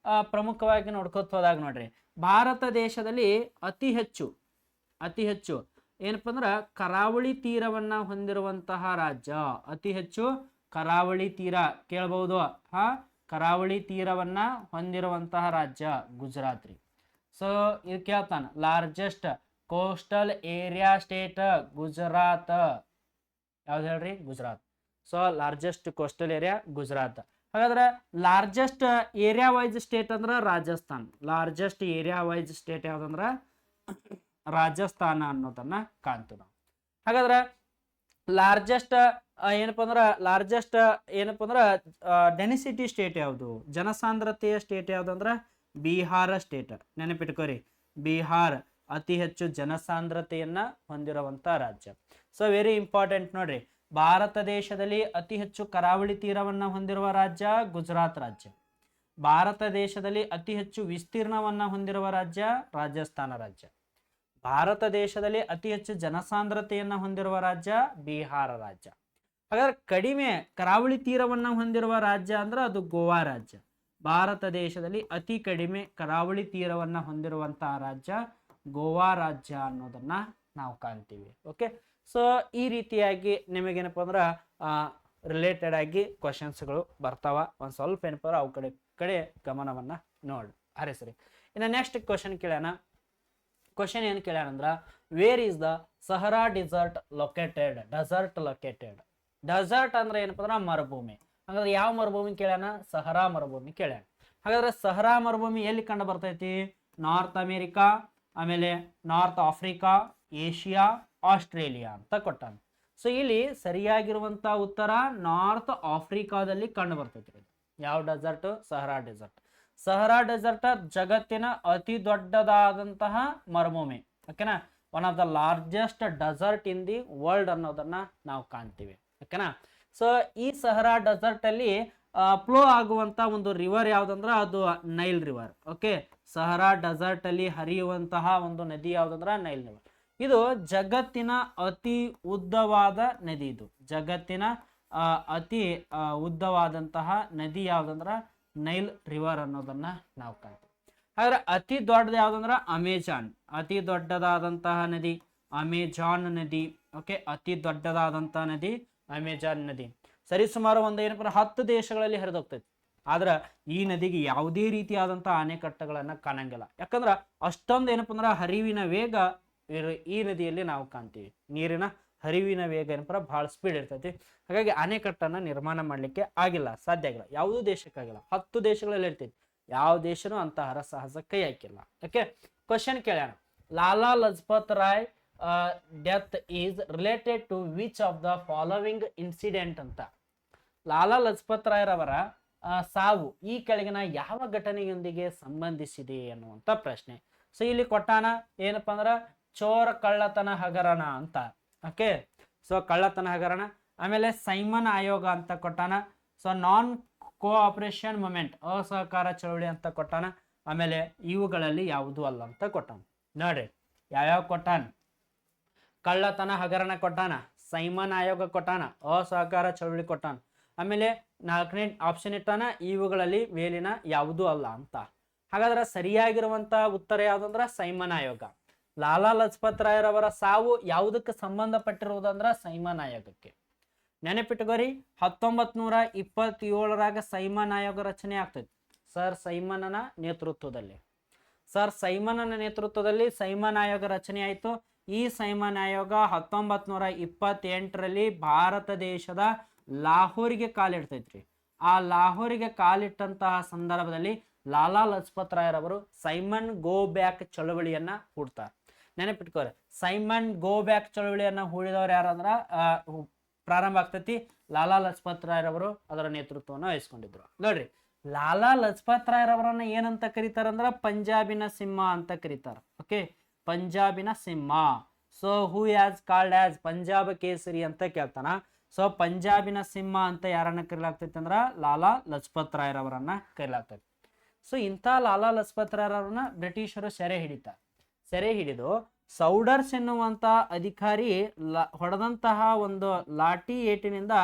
ಪ್ರಮುಖವಾಗಿ ನೋಡ್ಕೋತ ಹೋದಾಗ ನೋಡ್ರಿ, ಭಾರತ ದೇಶದಲ್ಲಿ ಅತಿ ಹೆಚ್ಚು ಏನಪ್ಪ ಅಂದ್ರೆ ಕರಾವಳಿ ತೀರವನ್ನ ಹೊಂದಿರುವಂತಹ ರಾಜ್ಯ, ಅತಿ ಹೆಚ್ಚು ಕರಾವಳಿ ತೀರ ಕೇಳಬಹುದು. ಕರಾವಳಿ ತೀರವನ್ನ ಹೊಂದಿರುವಂತಹ ರಾಜ್ಯ ಗುಜರಾತ್ ರೀ. ಸೊ ಇದು ಕೇಳ್ತಾನ, largest coastal area state Gujarat. ಯಾವ್ದು ಹೇಳ್ರಿ? Gujarat. So largest coastal area Gujarat. ಹಾಗಾದ್ರೆ ಲಾರ್ಜೆಸ್ಟ್ ಏರಿಯಾ ವೈಸ್ ಸ್ಟೇಟ್ ಅಂದ್ರೆ Rajasthan. Largest area wise state ಯಾವ್ದಂದ್ರೆ ರಾಜಸ್ಥಾನ ಅನ್ನೋದನ್ನ ಕಾಣ್ತೀವಿ ನಾವು. ಹಾಗಾದ್ರೆ ಲಾರ್ಜೆಸ್ಟ್ ಏನಪ್ಪ ಅಂದ್ರೆ ಡೆನ್ಸಿಟಿ ಸ್ಟೇಟ್ ಯಾವುದು, ಜನಸಾಂದ್ರತೆಯ ಸ್ಟೇಟ್ ಯಾವುದು ಅಂದ್ರೆ ಬಿಹಾರ ಸ್ಟೇಟ್. ನೆನಪಿಟ್ಕೋರಿ, ಬಿಹಾರ್ ಅತಿ ಹೆಚ್ಚು ಜನಸಾಂದ್ರತೆಯನ್ನ ಹೊಂದಿರುವಂತ ರಾಜ್ಯ. ಸೊ ವೆರಿ ಇಂಪಾರ್ಟೆಂಟ್ ನೋಡ್ರಿ, ಭಾರತ ದೇಶದಲ್ಲಿ ಅತಿ ಹೆಚ್ಚು ಕರಾವಳಿ ತೀರವನ್ನ ಹೊಂದಿರುವ ರಾಜ್ಯ ಗುಜರಾತ್ ರಾಜ್ಯ. ಭಾರತ ದೇಶದಲ್ಲಿ ಅತಿ ಹೆಚ್ಚು ವಿಸ್ತೀರ್ಣವನ್ನ ಹೊಂದಿರುವ ರಾಜ್ಯ ರಾಜಸ್ಥಾನ ರಾಜ್ಯ. ಭಾರತ ದೇಶದಲ್ಲಿ ಅತಿ ಹೆಚ್ಚು ಜನಸಾಂದ್ರತೆಯನ್ನ ಹೊಂದಿರುವ ರಾಜ್ಯ ಬಿಹಾರ ರಾಜ್ಯ. ಹಾಗಾದ್ರೆ ಕಡಿಮೆ ಕರಾವಳಿ ತೀರವನ್ನ ಹೊಂದಿರುವ ರಾಜ್ಯ ಅಂದ್ರೆ ಅದು ಗೋವಾ ರಾಜ್ಯ. ಭಾರತ ದೇಶದಲ್ಲಿ ಅತಿ ಕಡಿಮೆ ಕರಾವಳಿ ತೀರವನ್ನ ಹೊಂದಿರುವಂತಹ ರಾಜ್ಯ ಗೋವಾ ರಾಜ್ಯ ಅನ್ನೋದನ್ನ ನಾವು ಕಾಣ್ತೀವಿ. ಓಕೆ, ಸೊ ಈ ರೀತಿಯಾಗಿ ನಿಮಗೇನಪ್ಪ ಅಂದ್ರೆ ರಿಲೇಟೆಡ್ ಆಗಿ ಕ್ವಶನ್ಸ್ಗಳು ಬರ್ತಾವ. ಒಂದು ಸ್ವಲ್ಪ ಏನಪ್ಪ ಅವು ಕಡೆ ಗಮನವನ್ನ ಹರಿಸ್ರಿ. ಇನ್ನು ನೆಕ್ಸ್ಟ್ ಕ್ವಶನ್ ಕೇಳ್ಯಾನ. ಕ್ವಶನ್ ಏನು ಕೇಳ್ಯಾನಂದ್ರ where is the Sahara desert located? Desert ಅಂದ್ರೆ ಏನಪ್ಪ ಅಂದ್ರೆ ಮರುಭೂಮಿ. ಹಾಗಾದ್ರೆ ಯಾವ ಮರುಭೂಮಿ ಕೇಳ್ಯಾನ? ಸಹರಾ ಮರುಭೂಮಿ ಕೇಳ್ಯಾನ. ಹಾಗಾದ್ರೆ ಸಹರಾ ಮರುಭೂಮಿ ಎಲ್ಲಿ ಕಂಡು ಬರ್ತೈತಿ? ನಾರ್ತ್ ಅಮೇರಿಕಾ, ಆಮೇಲೆ ನಾರ್ತ್ ಆಫ್ರಿಕಾ, ಏಷ್ಯಾ, ಆಸ್ಟ್ರೇಲಿಯಾ ಅಂತ ಕೊಟ್ಟಾನ. ಸೊ ಇಲ್ಲಿ ಸರಿಯಾಗಿರುವಂತ ಉತ್ತರ ನಾರ್ತ್ ಆಫ್ರಿಕಾದಲ್ಲಿ ಕಂಡು ಬರ್ತೈತಿ. ಯಾವ desert? Sahara desert. Sahara desert ಜಗತ್ತಿನ ಅತಿ ದೊಡ್ಡದಾದಂತಹ ಮರುಭೂಮಿ. ಓಕೆನಾ, one of the largest desert in the world ಅನ್ನೋದನ್ನ ನಾವು ಕಾಣ್ತೀವಿ. ಓಕೆನಾ, ಸೊ ಈ ಸಹರಾ ಡೆಸರ್ಟ್ ಅಲ್ಲಿ ಫ್ಲೋ ಆಗುವಂತ ಒಂದು ರಿವರ್ ಯಾವ್ದಂದ್ರ ಅದು Nile river. Okay, Sahara desert ಅಲ್ಲಿ ಹರಿಯುವಂತಹ ಒಂದು ನದಿ ಯಾವ್ದಂದ್ರ ನೈಲ್ ರಿವರ್. ಇದು ಜಗತ್ತಿನ ಅತಿ ಉದ್ದವಾದ ನದಿ. ಇದು ಜಗತ್ತಿನ ಅತಿ ಉದ್ದವಾದಂತಹ ನದಿ ಯಾವ್ದಂದ್ರ ನೈಲ್ ರಿವರ್ ಅನ್ನೋದನ್ನ ನಾವು ಕಾಣ್ತೀವಿ. ಹಾಗಾದ್ರೆ ಅತಿ ದೊಡ್ಡದು ಯಾವ್ದಂದ್ರ ಅಮೆಜಾನ್. ಅತಿ ದೊಡ್ಡದಾದಂತಹ ನದಿ ಅಮೆಜಾನ್ ನದಿ. ಓಕೆ, ಅತಿ ದೊಡ್ಡದಾದಂತಹ ನದಿ ಅಮೆಜಾನ್ ನದಿ. ಸರಿಸುಮಾರು ಒಂದು ಏನಪ್ಪ 10 ದೇಶಗಳಲ್ಲಿ ಹರಿದೋಗ್ತೈತಿ. ಆದ್ರ ಈ ನದಿಗೆ ಯಾವುದೇ ರೀತಿಯಾದಂತಹ ಅಣೆಕಟ್ಟುಗಳನ್ನ ಕಾಣಂಗಿಲ್ಲ. ಯಾಕಂದ್ರ ಅಷ್ಟೊಂದು ಏನಪ್ಪ ಅಂದ್ರೆ ಹರಿವಿನ ವೇಗ ಈ ನದಿಯಲ್ಲಿ ನಾವು ಕಾಣ್ತೀವಿ. ನೀರಿನ ಹರಿವಿನ ವೇಗ ಏನಪ್ಪ ಬಹಳ ಸ್ಪೀಡ್ ಇರ್ತೈತಿ. ಹಾಗಾಗಿ ಅಣೆಕಟ್ಟನ್ನ ನಿರ್ಮಾಣ ಮಾಡ್ಲಿಕ್ಕೆ ಆಗಿಲ್ಲ, ಸಾಧ್ಯ ಆಗಿಲ್ಲ. ಯಾವುದೂ ದೇಶಕ್ಕಾಗಿಲ್ಲ. 10 ದೇಶಗಳಲ್ಲಿ ಇರ್ತೈತಿ. ಯಾವ ದೇಶನೂ ಅಂತ ಹರಸಾಹಸ ಕೈ ಹಾಕಿಲ್ಲ. ಓಕೆ, ಕ್ವಶನ್ ಕೇಳ್ಯಾನ, Lala Lajpat Rai death is related to which of the following incident ಅಂತ. ಲಾಲಾ ಲಜಪತ್ ರಾಯ್ ರವರ ಸಾವು ಈ ಕೆಳಗಿನ ಯಾವ ಘಟನೆಯೊಂದಿಗೆ ಸಂಬಂಧಿಸಿದೆ ಅನ್ನುವಂಥ ಪ್ರಶ್ನೆ. ಸೊ ಇಲ್ಲಿ ಕೊಟ್ಟಾನ ಏನಪ್ಪ ಅಂದ್ರ ಚೋರ ಕಳ್ಳತನ ಹಗರಣ ಅಂತ. ಓಕೆ, ಸೊ ಕಳ್ಳತನ ಹಗರಣ. ಆಮೇಲೆ ಸೈಮನ್ ಆಯೋಗ ಅಂತ ಕೊಟ್ಟಾನ. ಸೊ ನಾನ್ ಕೋಆಪರೇಷನ್ ಮೂಮೆಂಟ್, ಅಸಹಕಾರ ಚಳವಳಿ ಅಂತ ಕೊಟ್ಟಾನ. ಆಮೇಲೆ ಇವುಗಳಲ್ಲಿ ಯಾವುದು ಅಲ್ಲ ಅಂತ ಕೊಟ್ಟಾನ. ನೋಡ್ರಿ ಯಾವ್ಯಾವ ಕೊಟ್ಟಾನ. ಕಳ್ಳತನ ಹಗರಣ ಕೊಟ್ಟಾನ, ಸೈಮನ್ ಆಯೋಗ ಕೊಟ್ಟಾನ, ಅಸಹಕಾರ ಚಳವಳಿ ಕೊಟ್ಟಾನ. ಆಮೇಲೆ 4ನೇ ಆಪ್ಷನ್ ಇಟ್ಟಾನ, ಇವುಗಳಲ್ಲಿ ಮೇಲಿನ ಯಾವುದೂ ಅಲ್ಲ ಅಂತ. ಹಾಗಾದ್ರೆ ಸರಿಯಾಗಿರುವಂತ ಉತ್ತರ ಯಾವ್ದಂದ್ರ ಸೈಮನ್ ಆಯೋಗ. ಲಾಲಾ ಲಜಪತ್ ರಾಯರವರ ಸಾವು ಯಾವುದಕ್ಕೆ ಸಂಬಂಧಪಟ್ಟಿರುವುದಂದ್ರ ಸೈಮನ್ ಆಯೋಗಕ್ಕೆ. ನೆನಪಿಟ್ಟುಕೋರಿ, 1927 ಸೈಮನ್ ಆಯೋಗ ರಚನೆ ಆಗ್ತೈತಿ. ಸರ್ ಸೈಮನನ ನೇತೃತ್ವದಲ್ಲಿ. ಸರ್ ಸೈಮನನ ನೇತೃತ್ವದಲ್ಲಿ ಸೈಮನ್ ಆಯೋಗ ರಚನೆ ಆಯಿತು. ಈ ಸೈಮನ್ ಆಯೋಗ 1928ರಲ್ಲಿ ಭಾರತ ದೇಶದ ಲಾಹೋರಿಗೆ ಕಾಲಿಡ್ತೈತ್ರಿ. ಆ ಲಾಹೋರಿಗೆ ಕಾಲಿಟ್ಟಂತಹ ಸಂದರ್ಭದಲ್ಲಿ ಲಾಲಾ ಲಜಪತ್ ರಾಯರವರು ಸೈಮನ್ ಗೋ ಬ್ಯಾಕ್ ಚಳವಳಿಯನ್ನ ಹೂಡ್ತಾರೆ. ನೆನಪಿಟ್ಕೋರಿ, ಸೈಮನ್ ಗೋ ಬ್ಯಾಕ್ ಚಳವಳಿಯನ್ನ ಹೂಡಿದವರು ಯಾರಂದ್ರ ಪ್ರಾರಂಭ ಆಗ್ತೈತಿ ಲಾಲಾ ಲಜಪತ್ ರಾಯರವರು ಅದರ ನೇತೃತ್ವವನ್ನು ವಹಿಸ್ಕೊಂಡಿದ್ರು. ನೋಡ್ರಿ, ಲಾಲಾ ಲಜಪತ್ ರಾಯರವರನ್ನ ಏನಂತ ಕರೀತಾರಂದ್ರ ಪಂಜಾಬಿನ ಸಿಂಹ ಅಂತ ಕರೀತಾರ. ಓಕೆ, ಪಂಜಾಬಿನ ಸಿಂಹ. So who has called as Punjab Kesari ಅಂತ ಕೇಳ್ತಾನ. ಸೊ ಪಂಜಾಬಿನ ಸಿಂಹ ಅಂತ ಯಾರನ್ನ ಕರೀಲಾಗ್ತೈತಿ ಅಂದ್ರ ಲಾಲಾ ಲಜಪತ್ ರಾಯರವರನ್ನ ಕರೀಲಾಗ್ತೈತಿ. ಸೊ ಇಂಥ ಲಾಲಾ ಲಜಪತ್ ರಾಯರವರನ್ನ ಬ್ರಿಟಿಷರು ಸೆರೆ ಹಿಡಿತಾರೆ. ಸೆರೆ ಹಿಡಿದು ಸೌಡರ್ಸ್ ಎನ್ನುವಂತ ಅಧಿಕಾರಿ ಹೊಡೆದಂತಹ ಒಂದು ಲಾಠಿ ಏಟಿನಿಂದ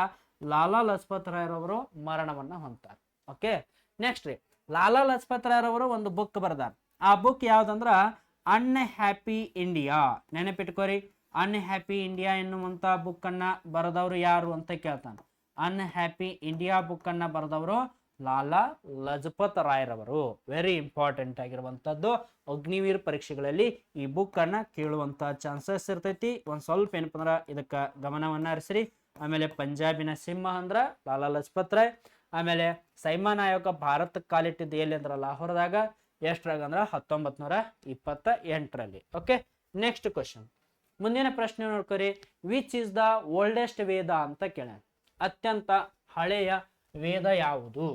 ಲಾಲಾ ಲಜಪತ್ ರಾಯರವರು ಮರಣವನ್ನ ಹೊಂದ್ತಾರೆ. ಓಕೆ, ನೆಕ್ಸ್ಟ್ ರೀ, ಲಾಲಾ ಲಜಪತ್ ರಾಯರವರು ಒಂದು ಬುಕ್ ಬರ್ದಾರ. ಆ ಬುಕ್ ಯಾವ್ದಂದ್ರ ಅನ್ಹ್ಯಾಪಿ ಇಂಡಿಯಾ. ನೆನಪಿಟ್ಕೋರಿ, ಅನ್ಹ್ಯಾಪಿ ಇಂಡಿಯಾ ಎನ್ನುವಂತ ಬುಕ್ ಅನ್ನ ಬರೆದವರು ಯಾರು ಅಂತ ಕೇಳ್ತಾನೆ. ಅನ್ಹ್ಯಾಪಿ ಇಂಡಿಯಾ ಬುಕ್ ಅನ್ನ ಬರೆದವರು ಲಾಲಾ ಲಜಪತ್ ರಾಯರವರು. ವೆರಿ ಇಂಪಾರ್ಟೆಂಟ್ ಆಗಿರುವಂತದ್ದು. ಅಗ್ನಿವೀರ್ ಪರೀಕ್ಷೆಗಳಲ್ಲಿ ಈ ಬುಕ್ ಅನ್ನ ಕೇಳುವಂತ ಚಾನ್ಸಸ್ ಇರ್ತೈತಿ. ಒಂದ್ ಸ್ವಲ್ಪ ಏನಪ್ಪ ಅಂದ್ರ ಇದಕ್ಕ ಗಮನವನ್ನ ಹರಿಸ್ರಿ. ಆಮೇಲೆ ಪಂಜಾಬಿನ ಸಿಂಹ ಅಂದ್ರ ಲಾಲಾ ಲಜಪತ್ ರಾಯ್. ಆಮೇಲೆ ಸೈಮನ್ ಆಯೋಗ ಭಾರತಕ್ಕೆ ಕಾಲಿಟ್ಟಿದ್ದು ಎಲ್ಲಿ ಅಂದ್ರ ಲಾಹೋರ್ದಾಗ. ಎಷ್ಟ್ರಾಗ ಅಂದ್ರ 1928ರಲ್ಲಿ. ಓಕೆ, ನೆಕ್ಸ್ಟ್ ಕ್ವಶನ್, ಮುಂದಿನ ಪ್ರಶ್ನೆ ನೋಡ್ಕೊರಿ. ವಿಚ್ ಇಸ್ ದ ಓಲ್ಡೆಸ್ಟ್ ವೇದ ಅಂತ ಕೇಳ. ಅತ್ಯಂತ ಹಳೆಯ ವೇದ ಯಾವುದು?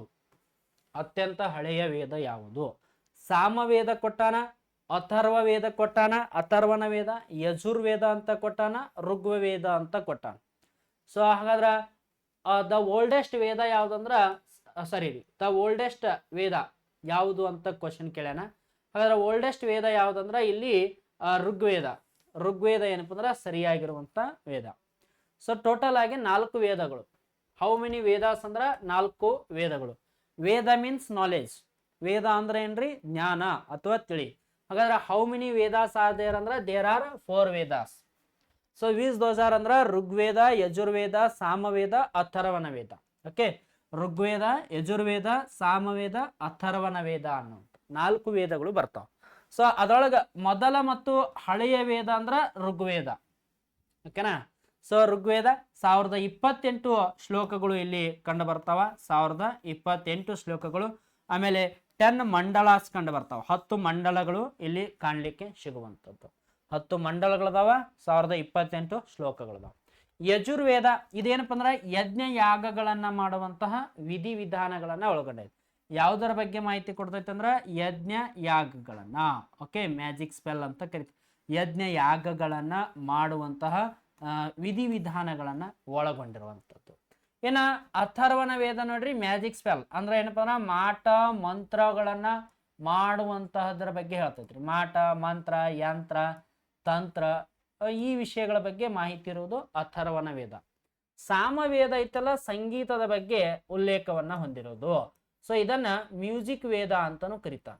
ಅತ್ಯಂತ ಹಳೆಯ ವೇದ ಯಾವುದು? ಸಾಮವೇದ ಕೊಟ್ಟಾನ, ಅಥರ್ವ ವೇದ ಕೊಟ್ಟಾನ, ಅಥರ್ವಣ ವೇದ, ಯಜುರ್ವೇದ ಅಂತ ಕೊಟ್ಟಾನ, ಋಗ್ವೇದ ಅಂತ ಕೊಟ್ಟಾನ. ಸೊ ಹಾಗಾದ್ರ ದ ಓಲ್ಡೆಸ್ಟ್ ವೇದ ಯಾವ್ದಂದ್ರ ದ ಓಲ್ಡೆಸ್ಟ್ ವೇದ ಯಾವುದು ಅಂತ ಕ್ವಶನ್ ಕೇಳ್ಯಾನ. ಹಾಗಾದ್ರೆ ಓಲ್ಡೆಸ್ಟ್ ವೇದ ಯಾವ್ದಂದ್ರ ಇಲ್ಲಿ ಋಗ್ವೇದ. ಋಗ್ವೇದ ಏನಪ್ಪ ಅಂದ್ರ ಸರಿಯಾಗಿರುವಂತ ವೇದ. ಸೊ ಟೋಟಲ್ ಆಗಿ 4 ವೇದಗಳು. ಹೌ ಮೆನಿ ವೇದಾಸ್ ಅಂದ್ರ 4 ವೇದಗಳು. ವೇದ ಮೀನ್ಸ್ ನಾಲೆಜ್. ವೇದ ಅಂದ್ರೆ ಏನ್ರಿ? ಜ್ಞಾನ ಅಥವಾ ತಿಳಿ. ಹಾಗಾದ್ರೆ how many Vedas are there ಅಂದ್ರ there are 4 Vedas. So which those are ಅಂದ್ರ ಋಗ್ವೇದ, ಯಜುರ್ವೇದ, ಸಾಮವೇದ, ಅಥರ್ವಣ ವೇದ. ಓಕೆ, ಋಗ್ವೇದ, ಯಜುರ್ವೇದ, ಸಾಮವೇದ, ಅಥರ್ವಣ ವೇದ ಅನ್ನೋ 4 ವೇದಗಳು ಬರ್ತಾವ. ಸೊ ಅದರೊಳಗ ಮೊದಲ ಮತ್ತು ಹಳೆಯ ವೇದ ಅಂದ್ರ ಋಗ್ವೇದ. ಓಕೆನಾ? ಸೊ ಋಗ್ವೇದ 1028 ಶ್ಲೋಕಗಳು ಇಲ್ಲಿ ಕಂಡು ಬರ್ತಾವ. 1028 ಶ್ಲೋಕಗಳು. ಆಮೇಲೆ 10 ಮಂಡಲಾಸ್ ಕಂಡು ಬರ್ತಾವ. 10 ಮಂಡಲಗಳು ಇಲ್ಲಿ ಕಾಣ್ಲಿಕ್ಕೆ ಸಿಗುವಂಥದ್ದು. 10 ಮಂಡಲಗಳದಾವ, 1028 ಶ್ಲೋಕಗಳದಾವ. ಯಜುರ್ವೇದ ಇದೇನಪ್ಪ ಅಂದ್ರೆ ಯಜ್ಞ ಯಾಗಗಳನ್ನ ಮಾಡುವಂತಹ ವಿಧಿ ವಿಧಾನಗಳನ್ನ ಒಳಗೊಂಡೈತೆ. ಯಾವುದರ ಬಗ್ಗೆ ಮಾಹಿತಿ ಕೊಡ್ತೈತೆ ಅಂದ್ರೆ ಯಜ್ಞ ಯಾಗಗಳನ್ನ. ಓಕೆ, ಮ್ಯಾಜಿಕ್ ಸ್ಪೆಲ್ ಅಂತ ಕರಿತೀವಿ. ಯಜ್ಞ ಯಾಗಗಳನ್ನ ಮಾಡುವಂತಹ ವಿಧಿ ವಿಧಾನಗಳನ್ನ ಒಳಗೊಂಡಿರುವಂಥದ್ದು. ಏನ ಅಥರ್ವಣ ವೇದ ನೋಡ್ರಿ, ಮ್ಯಾಜಿಕ್ ಸ್ಪೆಲ್ ಅಂದ್ರೆ ಏನಪ್ಪ ಅಂದ್ರೆ ಮಾಟ ಮಂತ್ರಗಳನ್ನ ಮಾಡುವಂತಹದ್ರ ಬಗ್ಗೆ ಹೇಳ್ತೈತ್ರಿ. ಮಾಟ, ಮಂತ್ರ, ಯಂತ್ರ, ತಂತ್ರ, ಈ ವಿಷಯಗಳ ಬಗ್ಗೆ ಮಾಹಿತಿ ಇರುವುದು ಅಥರ್ವಣ ವೇದ. ಸಾಮವೇದ ಐತಲ್ಲ, ಸಂಗೀತದ ಬಗ್ಗೆ ಉಲ್ಲೇಖವನ್ನ ಹೊಂದಿರೋದು. ಸೊ ಇದನ್ನ ಮ್ಯೂಸಿಕ್ ವೇದ ಅಂತಾನು ಕರೀತಾನ.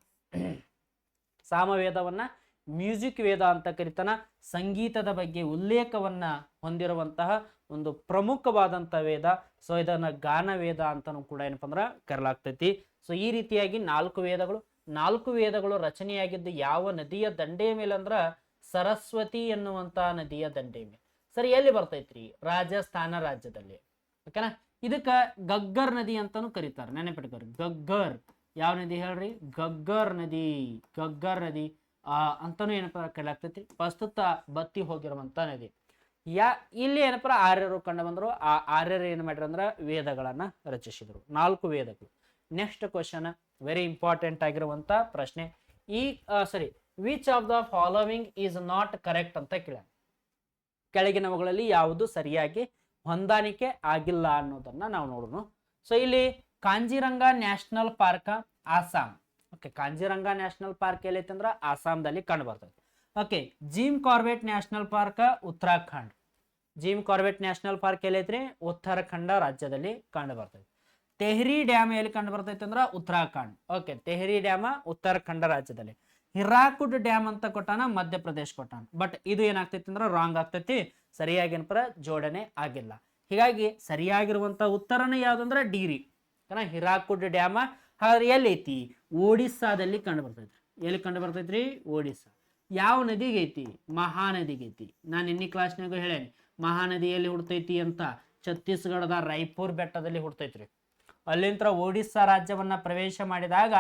ಸಾಮವೇದವನ್ನ ಮ್ಯೂಸಿಕ್ ವೇದ ಅಂತ ಕರಿತಾನ. ಸಂಗೀತದ ಬಗ್ಗೆ ಉಲ್ಲೇಖವನ್ನ ಹೊಂದಿರುವಂತಹ ಒಂದು ಪ್ರಮುಖವಾದಂತಹ ವೇದ. ಸೊ ಇದನ್ನ ಗಾನ ವೇದ ಅಂತಾನು ಕೂಡ ಏನಪ್ಪ ಅಂದ್ರ ಕರೆಯಲಾಗ್ತೈತಿ. ಸೊ ಈ ರೀತಿಯಾಗಿ 4 ವೇದಗಳು. 4 ವೇದಗಳು ರಚನೆಯಾಗಿದ್ದು ಯಾವ ನದಿಯ ದಂಡೆಯ ಮೇಲೆ ಅಂದ್ರ ಸರಸ್ವತಿ ಎನ್ನುವಂತಹ ನದಿಯ ದಂಡೆ ಮೇಲೆ. ಸರಿ, ಎಲ್ಲಿ ಬರ್ತೈತ್ರಿ? ರಾಜಸ್ಥಾನ ರಾಜ್ಯದಲ್ಲಿ. ಓಕೆನಾ? ಇದಕ್ಕ ಗಗ್ಗರ್ ನದಿ ಅಂತಾನು ಕರೀತಾರೆ. ನೆನಪಿಟ್ಕೋರಿ, ಗಗ್ಗರ್. ಯಾವ ನದಿ ಹೇಳ್ರಿ? ಗಗ್ಗರ್ ನದಿ. ಗಗ್ಗರ್ ನದಿ ಅಂತಾನು ಏನಪ್ಪ ಕರೆಯಲಾಗ್ತೈತಿ. ಪ್ರಸ್ತುತ ಬತ್ತಿ ಹೋಗಿರುವಂತ ನದಿ. ಇಲ್ಲಿ ಏನಪ್ಪ ಆರ್ಯರು ಕಂಡು ಬಂದ್ರು. ಆ ಆರ್ಯರು ಏನ್ ಮಾಡ್ರಿ ಅಂದ್ರ ವೇದಗಳನ್ನ ರಚಿಸಿದ್ರು. 4 ವೇದಗಳು. ನೆಕ್ಸ್ಟ್ ಕ್ವಶನ್, ವೆರಿ ಇಂಪಾರ್ಟೆಂಟ್ ಆಗಿರುವಂತ ಪ್ರಶ್ನೆ. Which of the following is not correct ಅಂತ ಕೇಳ. ಕೆಳಗಿನವುಗಳಲ್ಲಿ ಯಾವುದು ಸರಿಯಾಗಿ ಹೊಂದಾಣಿಕೆ ಆಗಿಲ್ಲ ಅನ್ನೋದನ್ನ ನಾವು ನೋಡೋಣ. ಸೊ ಇಲ್ಲಿ Kaziranga national park Assam. Okay, Kaziranga national park ಎಲ್ಲೈತೆ ಅಂದ್ರೆ ಆಸಾಂದಲ್ಲಿ ಕಂಡು ಬರ್ತದೆ. Okay, Jim Corbett national park Uttarakhand. Jim Corbett national park ಎಲ್ಲೈತ್ರಿ? ಉತ್ತರಾಖಂಡ ರಾಜ್ಯದಲ್ಲಿ ಕಂಡು ಬರ್ತದೆ. ತೆಹ್ರಿ ಡ್ಯಾಮ್ ಎಲ್ಲಿ ಕಂಡು ಬರ್ತೈತೆ ಅಂದ್ರೆ ಉತ್ತರಾಖಂಡ್. ಓಕೆ, ತೆಹ್ರಿ ಡ್ಯಾಮ್ ಉತ್ತರಾಖಂಡ ರಾಜ್ಯದಲ್ಲಿ. ಹಿರಾಕುಡ್ ಡ್ಯಾಮ್ ಅಂತ ಕೊಟ್ಟಾನ, ಮಧ್ಯಪ್ರದೇಶ್ ಕೊಟ್ಟಾನ. ಬಟ್ ಇದು ಏನಾಗ್ತೈತಿ ಅಂದ್ರೆ ರಾಂಗ್ ಆಗ್ತೈತಿ. ಸರಿಯಾಗಿ ಏನಪ್ಪ ಜೋಡಣೆ ಆಗಿಲ್ಲ. ಹೀಗಾಗಿ ಸರಿಯಾಗಿರುವಂತ ಉತ್ತರನೇ ಯಾವ್ದಂದ್ರೆ ಡಿರಿ. ಹಿರಾಕುಡ್ ಡ್ಯಾಮ್ ಹಾಗಾದ್ರೆ ಎಲ್ಲಿ ಐತಿ? ಒಡಿಸ್ಸಾದಲ್ಲಿ ಕಂಡು ಬರ್ತೈತ್ರಿ. ಎಲ್ಲಿ ಕಂಡು ಬರ್ತೈತ್ರಿ? ಒಡಿಸ್ಸಾ. ಯಾವ ನದಿಗೆ ಐತಿ? ಮಹಾನದಿಗೆ ಐತಿ. ನಾನು ಇನ್ನಿ ಕ್ಲಾಸ್ನಾಗ ಹೇಳೇನಿ ಮಹಾನದಿ ಎಲ್ಲಿ ಹುಡ್ತೈತಿ ಅಂತ. ಛತ್ತೀಸ್ಗಢದ ರಾಯ್ಪುರ್ ಬೆಟ್ಟದಲ್ಲಿ ಹುಡ್ತೈತ್ರಿ. ಅಲ್ಲಿಂದ ಒಡಿಸ್ಸಾ ರಾಜ್ಯವನ್ನ ಪ್ರವೇಶ ಮಾಡಿದಾಗ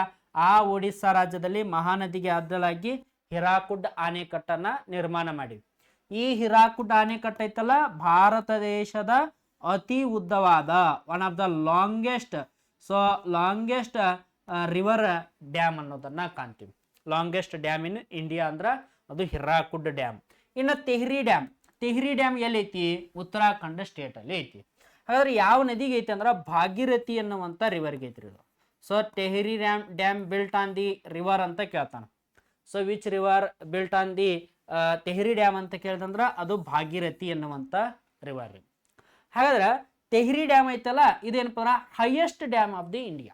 ಆ ಒಡಿಸ್ಸಾ ರಾಜ್ಯದಲ್ಲಿ ಮಹಾನದಿಗೆ ಅಡ್ಡಲಾಗಿ ಹಿರಾಕುಡ್ ಆಣೆಕಟ್ಟನ್ನ ನಿರ್ಮಾಣ ಮಾಡಿವಿ. ಈ ಹಿರಾಕುಡ್ ಆಣೆಕಟ್ಟು ಐತಲ್ಲ, ಭಾರತ ದೇಶದ ಅತಿ ಉದ್ದವಾದ one of the longest river dam ಅನ್ನೋದನ್ನ ಕಾಣ್ತೀವಿ. ಲಾಂಗೆಸ್ಟ್ ಡ್ಯಾಮ್ ಇನ್ ಇಂಡಿಯಾ ಅಂದ್ರ ಅದು ಹಿರಾಕುಡ್ ಡ್ಯಾಮ್. ಇನ್ನು ತೆಹ್ರಿ ಡ್ಯಾಮ್ ಎಲ್ಲಿ ಐತಿ? ಉತ್ತರಾಖಂಡ ಸ್ಟೇಟ್ ಅಲ್ಲಿ ಐತಿ. ಹಾಗಾದ್ರೆ ಯಾವ ನದಿಗೆ ಐತಿ ಅಂದ್ರ ಭಾಗೀರಥಿ ಅನ್ನುವಂತ ರಿವರ್ಗೆ ಐತ್ರಿ ಇದು. So Tehri dam built on the river ಅಂತ ಕೇಳ್ತಾನ. So which river built on the Tehri dam ಅಂತ ಕೇಳಿದಂದ್ರ ಅದು ಭಾಗೀರಥಿ ಅನ್ನುವಂತ ರಿವರ್. ಹಾಗಾದ್ರೆ ತೆಹ್ರಿ ಡ್ಯಾಮ್ ಐತಲ್ಲ, ಇದೇನಪ್ಪ ಅಂದ್ರ highest dam of the India.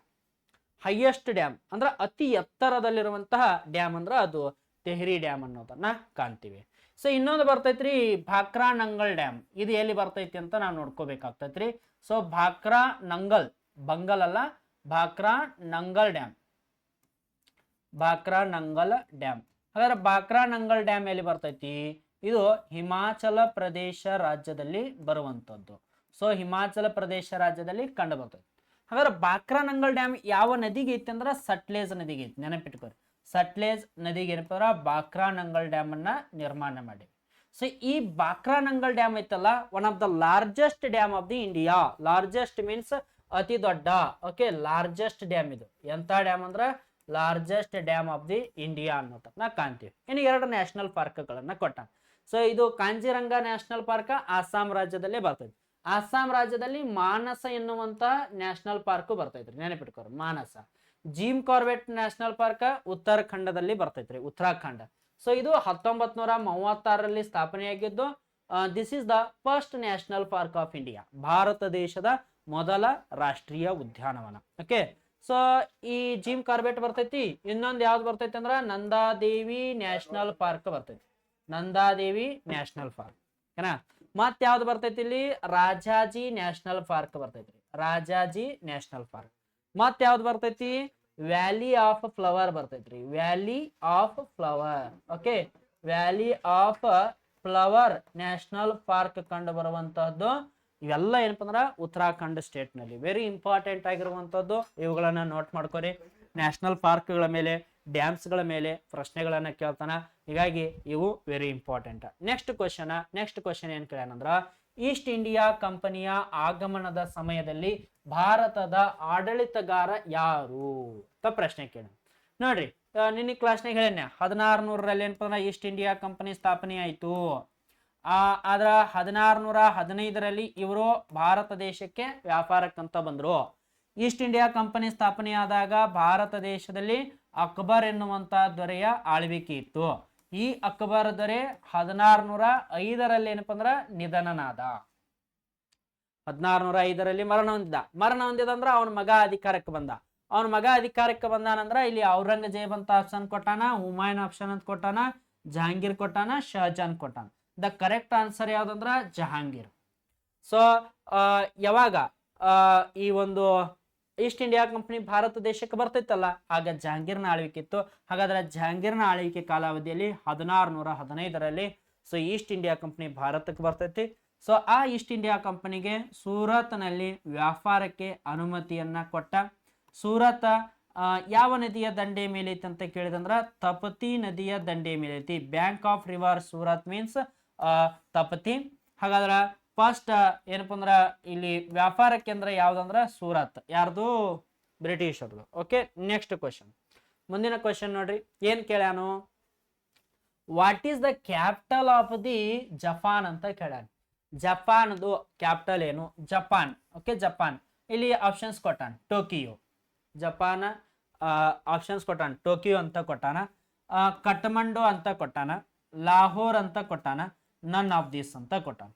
Highest dam ಅಂದ್ರ ಅತಿ ಎತ್ತರದಲ್ಲಿರುವಂತಹ ಡ್ಯಾಮ್ ಅಂದ್ರ ಅದು ತೆಹ್ರಿ ಡ್ಯಾಮ್ ಅನ್ನೋದನ್ನ ಕಾಣ್ತೀವಿ. ಸೊ ಇನ್ನೊಂದು ಬರ್ತೈತ್ರಿ ಭಾಕ್ರಾ ನಂಗಲ್ ಡ್ಯಾಮ್. ಇದು ಎಲ್ಲಿ ಬರ್ತೈತಿ ಅಂತ ನಾವು ನೋಡ್ಕೋಬೇಕಾಗ್ತೈತ್ರಿ. ಸೊ ಭಾಕ್ರಾ ನಂಗಲ್, ಬಂಗಲ್ ಅಲ್ಲ, ಭಾಕ್ರಾ ನಂಗಲ್ ಡ್ಯಾಮ್. ಹಾಗಾದ್ರೆ ಭಾಕ್ರಾ ನಂಗಲ್ ಡ್ಯಾಮ್ ಎಲ್ಲಿ ಬರ್ತೈತಿ? ಇದು ಹಿಮಾಚಲ ಪ್ರದೇಶ ರಾಜ್ಯದಲ್ಲಿ ಬರುವಂತದ್ದು. ಸೊ ಹಿಮಾಚಲ ಪ್ರದೇಶ ರಾಜ್ಯದಲ್ಲಿ ಕಂಡು ಬರ್ತೈತಿ. ಹಾಗಾದ್ರೆ ಭಾಕ್ರಾ ನಂಗಲ್ ಡ್ಯಾಮ್ ಯಾವ ನದಿಗೆ ಐತಿ ಅಂದ್ರ ಸಟ್ಲೇಜ್ ನದಿಗೆ ಐತಿ. ನೆನಪಿಟ್ಕೋರಿ, ಸಟ್ಲೇಜ್ ನದಿಗೆ ಏನಪ್ಪ ಅಂದ್ರ ಭಾಕ್ರಾ ನಂಗಲ್ ಡ್ಯಾಮ್ ಅನ್ನ ನಿರ್ಮಾಣ ಮಾಡಿ. ಸೊ ಈ ಭಾಕ್ರಾ ನಂಗಲ್ ಡ್ಯಾಮ್ ಐತಲ್ಲ, one of the largest dam of the India. Largest means ಅತಿ ದೊಡ್ಡ. ಓಕೆ, ಲಾರ್ಜೆಸ್ಟ್ ಡ್ಯಾಮ್ ಇದು. ಎಂತ ಡ್ಯಾಮ್ ಅಂದ್ರ largest dam of the India ಅನ್ನೋದನ್ನ ಕಾಣ್ತೀವಿ. ಇನ್ನು 2 ನ್ಯಾಷನಲ್ ಪಾರ್ಕ್ಗಳನ್ನ ಕೊಟ್ಟ. ಸೊ ಇದು ಕಾಂಜಿರಂಗ ನ್ಯಾಷನಲ್ ಪಾರ್ಕ್ ಅಸ್ಸಾಂ ರಾಜ್ಯದಲ್ಲೇ ಬರ್ತೈತಿ. ಅಸ್ಸಾಂ ರಾಜ್ಯದಲ್ಲಿ ಮಾನಸ ಎನ್ನುವಂತ ನ್ಯಾಷನಲ್ ಪಾರ್ಕ್ ಬರ್ತೈತ್ರಿ, ನೆನಪಿಟ್ಕೋರಿ Manas. Jim Corbett national park ಉತ್ತರಾಖಂಡದಲ್ಲಿ ಬರ್ತೈತ್ರಿ, ಉತ್ತರಾಖಂಡ. ಸೊ ಇದು 1936ರಲ್ಲಿ ಸ್ಥಾಪನೆಯಾಗಿದ್ದು. This is the first national park of India. Bharat ದೇಶದ ಮೊದಲ ರಾಷ್ಟ್ರೀಯ ಉದ್ಯಾನವನ. ಓಕೆ, ಸೊ ಈ ಜಿಮ್ ಕಾರ್ಬೆಟ್ ಬರ್ತೈತಿ. ಇನ್ನೊಂದು ಯಾವ್ದು ಬರ್ತೈತಿ ಅಂದ್ರ ನಂದಾದೇವಿ ನ್ಯಾಷನಲ್ ಪಾರ್ಕ್ ಬರ್ತೈತಿ. ನಂದಾದೇವಿ ನ್ಯಾಷನಲ್ ಪಾರ್ಕ್ ಏನ. ಮತ್ ಯಾವ್ದು ಬರ್ತೈತಿ ಇಲ್ಲಿ? ರಾಜಾಜಿ ನ್ಯಾಷನಲ್ ಪಾರ್ಕ್ ಬರ್ತೈತ್ರಿ, ರಾಜಾಜಿ ನ್ಯಾಷನಲ್ ಪಾರ್ಕ್. ಮತ್ ಯಾವ್ದು ಬರ್ತೈತಿ? ವ್ಯಾಲಿ ಆಫ್ ಫ್ಲವರ್ ಬರ್ತೈತ್ರಿ, valley of flower. Okay, valley of flower national park ಕಂಡು ಬರುವಂತಹದ್ದು. ಇವೆಲ್ಲ ಏನಪ್ಪ ಅಂದ್ರ ಉತ್ತರಾಖಂಡ ಸ್ಟೇಟ್ ನಲ್ಲಿ ವೆರಿ ಇಂಪಾರ್ಟೆಂಟ್ ಆಗಿರುವಂತದ್ದು. ಇವುಗಳನ್ನ ನೋಟ್ ಮಾಡ್ಕೋರಿ. ನ್ಯಾಷನಲ್ ಪಾರ್ಕ್ಗಳ ಮೇಲೆ, ಡ್ಯಾಮ್ಸ್ ಗಳ ಮೇಲೆ ಪ್ರಶ್ನೆಗಳನ್ನ ಕೇಳ್ತಾನ. ಹೀಗಾಗಿ ಇವು ವೆರಿ ಇಂಪಾರ್ಟೆಂಟ್. ನೆಕ್ಸ್ಟ್ ಕ್ವಶನ್ ಏನ್ ಕೇಳ್ಯಾನಂದ್ರ, ಈಸ್ಟ್ ಇಂಡಿಯಾ ಕಂಪನಿಯ ಆಗಮನದ ಸಮಯದಲ್ಲಿ ಭಾರತದ ಆಡಳಿತಗಾರ ಯಾರು ಅಂತ ಪ್ರಶ್ನೆ ಕೇಳ. ನೋಡ್ರಿ, ನಿನ್ನೆ ಕ್ಲಾಸ್ನಾಗ ಹೇಳೇನೆ 1600ರಲ್ಲಿ ಏನಪ್ಪ ಅಂದ್ರ ಈಸ್ಟ್ ಇಂಡಿಯಾ ಕಂಪನಿ ಸ್ಥಾಪನೆ ಆಯ್ತು. ಆದ್ರ 1615ರಲ್ಲಿ ಇವರು ಭಾರತ ದೇಶಕ್ಕೆ ವ್ಯಾಪಾರಕ್ಕಂತ ಬಂದ್ರು. ಈಸ್ಟ್ ಇಂಡಿಯಾ ಕಂಪನಿ ಸ್ಥಾಪನೆ ಆದಾಗ ಭಾರತ ದೇಶದಲ್ಲಿ ಅಕ್ಬರ್ ಎನ್ನುವಂತ ದೊರೆಯ ಆಳ್ವಿಕೆ ಇತ್ತು. ಈ ಅಕ್ಬರ್ ದೊರೆ 1605ರಲ್ಲಿ ಏನಪ್ಪ ಅಂದ್ರ ನಿಧನನಾದ. 1605ರಲ್ಲಿ ಮರಣ ಹೊಂದಿದ ಅಂದ್ರ ಅವನ ಮಗ ಅಧಿಕಾರಕ್ಕೆ ಬಂದಾನಂದ್ರ ಇಲ್ಲಿ ಔರಂಗಜೇಬ್ ಅಂತ ಆಪ್ಷನ್ ಕೊಟ್ಟಾನ, ಹುಮಾಯೂನ್ ಆಪ್ಷನ್ ಅಂತ ಕೊಟ್ಟಾನ, ಜಹಾಂಗೀರ್ ಕೊಟ್ಟಾನ, ಶಹಜಾನ್ ಕೊಟ್ಟಾನ. ದ ಕರೆಕ್ಟ್ ಆನ್ಸರ್ ಯಾವ್ದಂದ್ರ ಜಹಾಂಗೀರ್. ಸೊ ಯಾವಾಗ ಈ ಒಂದು ಈಸ್ಟ್ ಇಂಡಿಯಾ ಕಂಪನಿ ಭಾರತ ದೇಶಕ್ಕೆ ಬರ್ತೈತಲ್ಲ, ಆಗ ಜಹಾಂಗೀರ್ನ ಆಳ್ವಿಕೆ ಇತ್ತು. ಹಾಗಾದ್ರೆ ಜಹಾಂಗೀರ್ನ ಆಳ್ವಿಕೆ ಕಾಲಾವಧಿಯಲ್ಲಿ 1615ರಲ್ಲಿ ಸೊ ಈಸ್ಟ್ ಇಂಡಿಯಾ ಕಂಪನಿ ಭಾರತಕ್ಕೆ ಬರ್ತೈತಿ. ಸೊ ಆ ಈಸ್ಟ್ ಇಂಡಿಯಾ ಕಂಪನಿಗೆ ಸೂರತ್ ನಲ್ಲಿ ವ್ಯಾಪಾರಕ್ಕೆ ಅನುಮತಿಯನ್ನ ಕೊಟ್ಟ. ಸೂರತ್ ಯಾವ ನದಿಯ ದಂಡೆ ಮೇಲೆ ಐತಿ ಅಂತ ಕೇಳಿದಂದ್ರ ತಪತಿ ನದಿಯ ದಂಡೆ ಮೇಲೆ ಐತಿ. Bank of river Surat means Tapti. ಹಾಗಾದ್ರ ಫಸ್ಟ್ ಏನಪ್ಪ ಅಂದ್ರ ಇಲ್ಲಿ ವ್ಯಾಪಾರ ಕೇಂದ್ರ ಯಾವ್ದಂದ್ರ ಸೂರತ್. ಯಾರ್ದು? ಬ್ರಿಟಿಷರ್ದು. ಓಕೆ, ನೆಕ್ಸ್ಟ್ ಮುಂದಿನ ಕ್ವಶನ್ ನೋಡ್ರಿ, ಏನ್ ಕೇಳ್ಯಾನು? What is the capital of the Japan ಅಂತ ಕೇಳ್ಯಾನ. ಜಪಾನ್ದು ಕ್ಯಾಪಿಟಲ್ ಏನು? ಜಪಾನ್. Okay, Japan. ಇಲ್ಲಿ ಆಪ್ಷನ್ಸ್ ಕೊಟ್ಟಾನ, ಟೋಕಿಯೋ. ಜಪಾನ್ ಆಪ್ಷನ್ಸ್ ಕೊಟ್ಟಾನ, ಟೋಕಿಯೋ ಅಂತ ಕೊಟ್ಟಾನ, ಕಠ್ಮಂಡು ಅಂತ ಕೊಟ್ಟಾನ, ಲಾಹೋರ್ ಅಂತ ಕೊಟ್ಟಾನ, ನನ್ ಆಫ್ ದಿಸ್ ಅಂತ ಕೊಟ್ಟಾನ.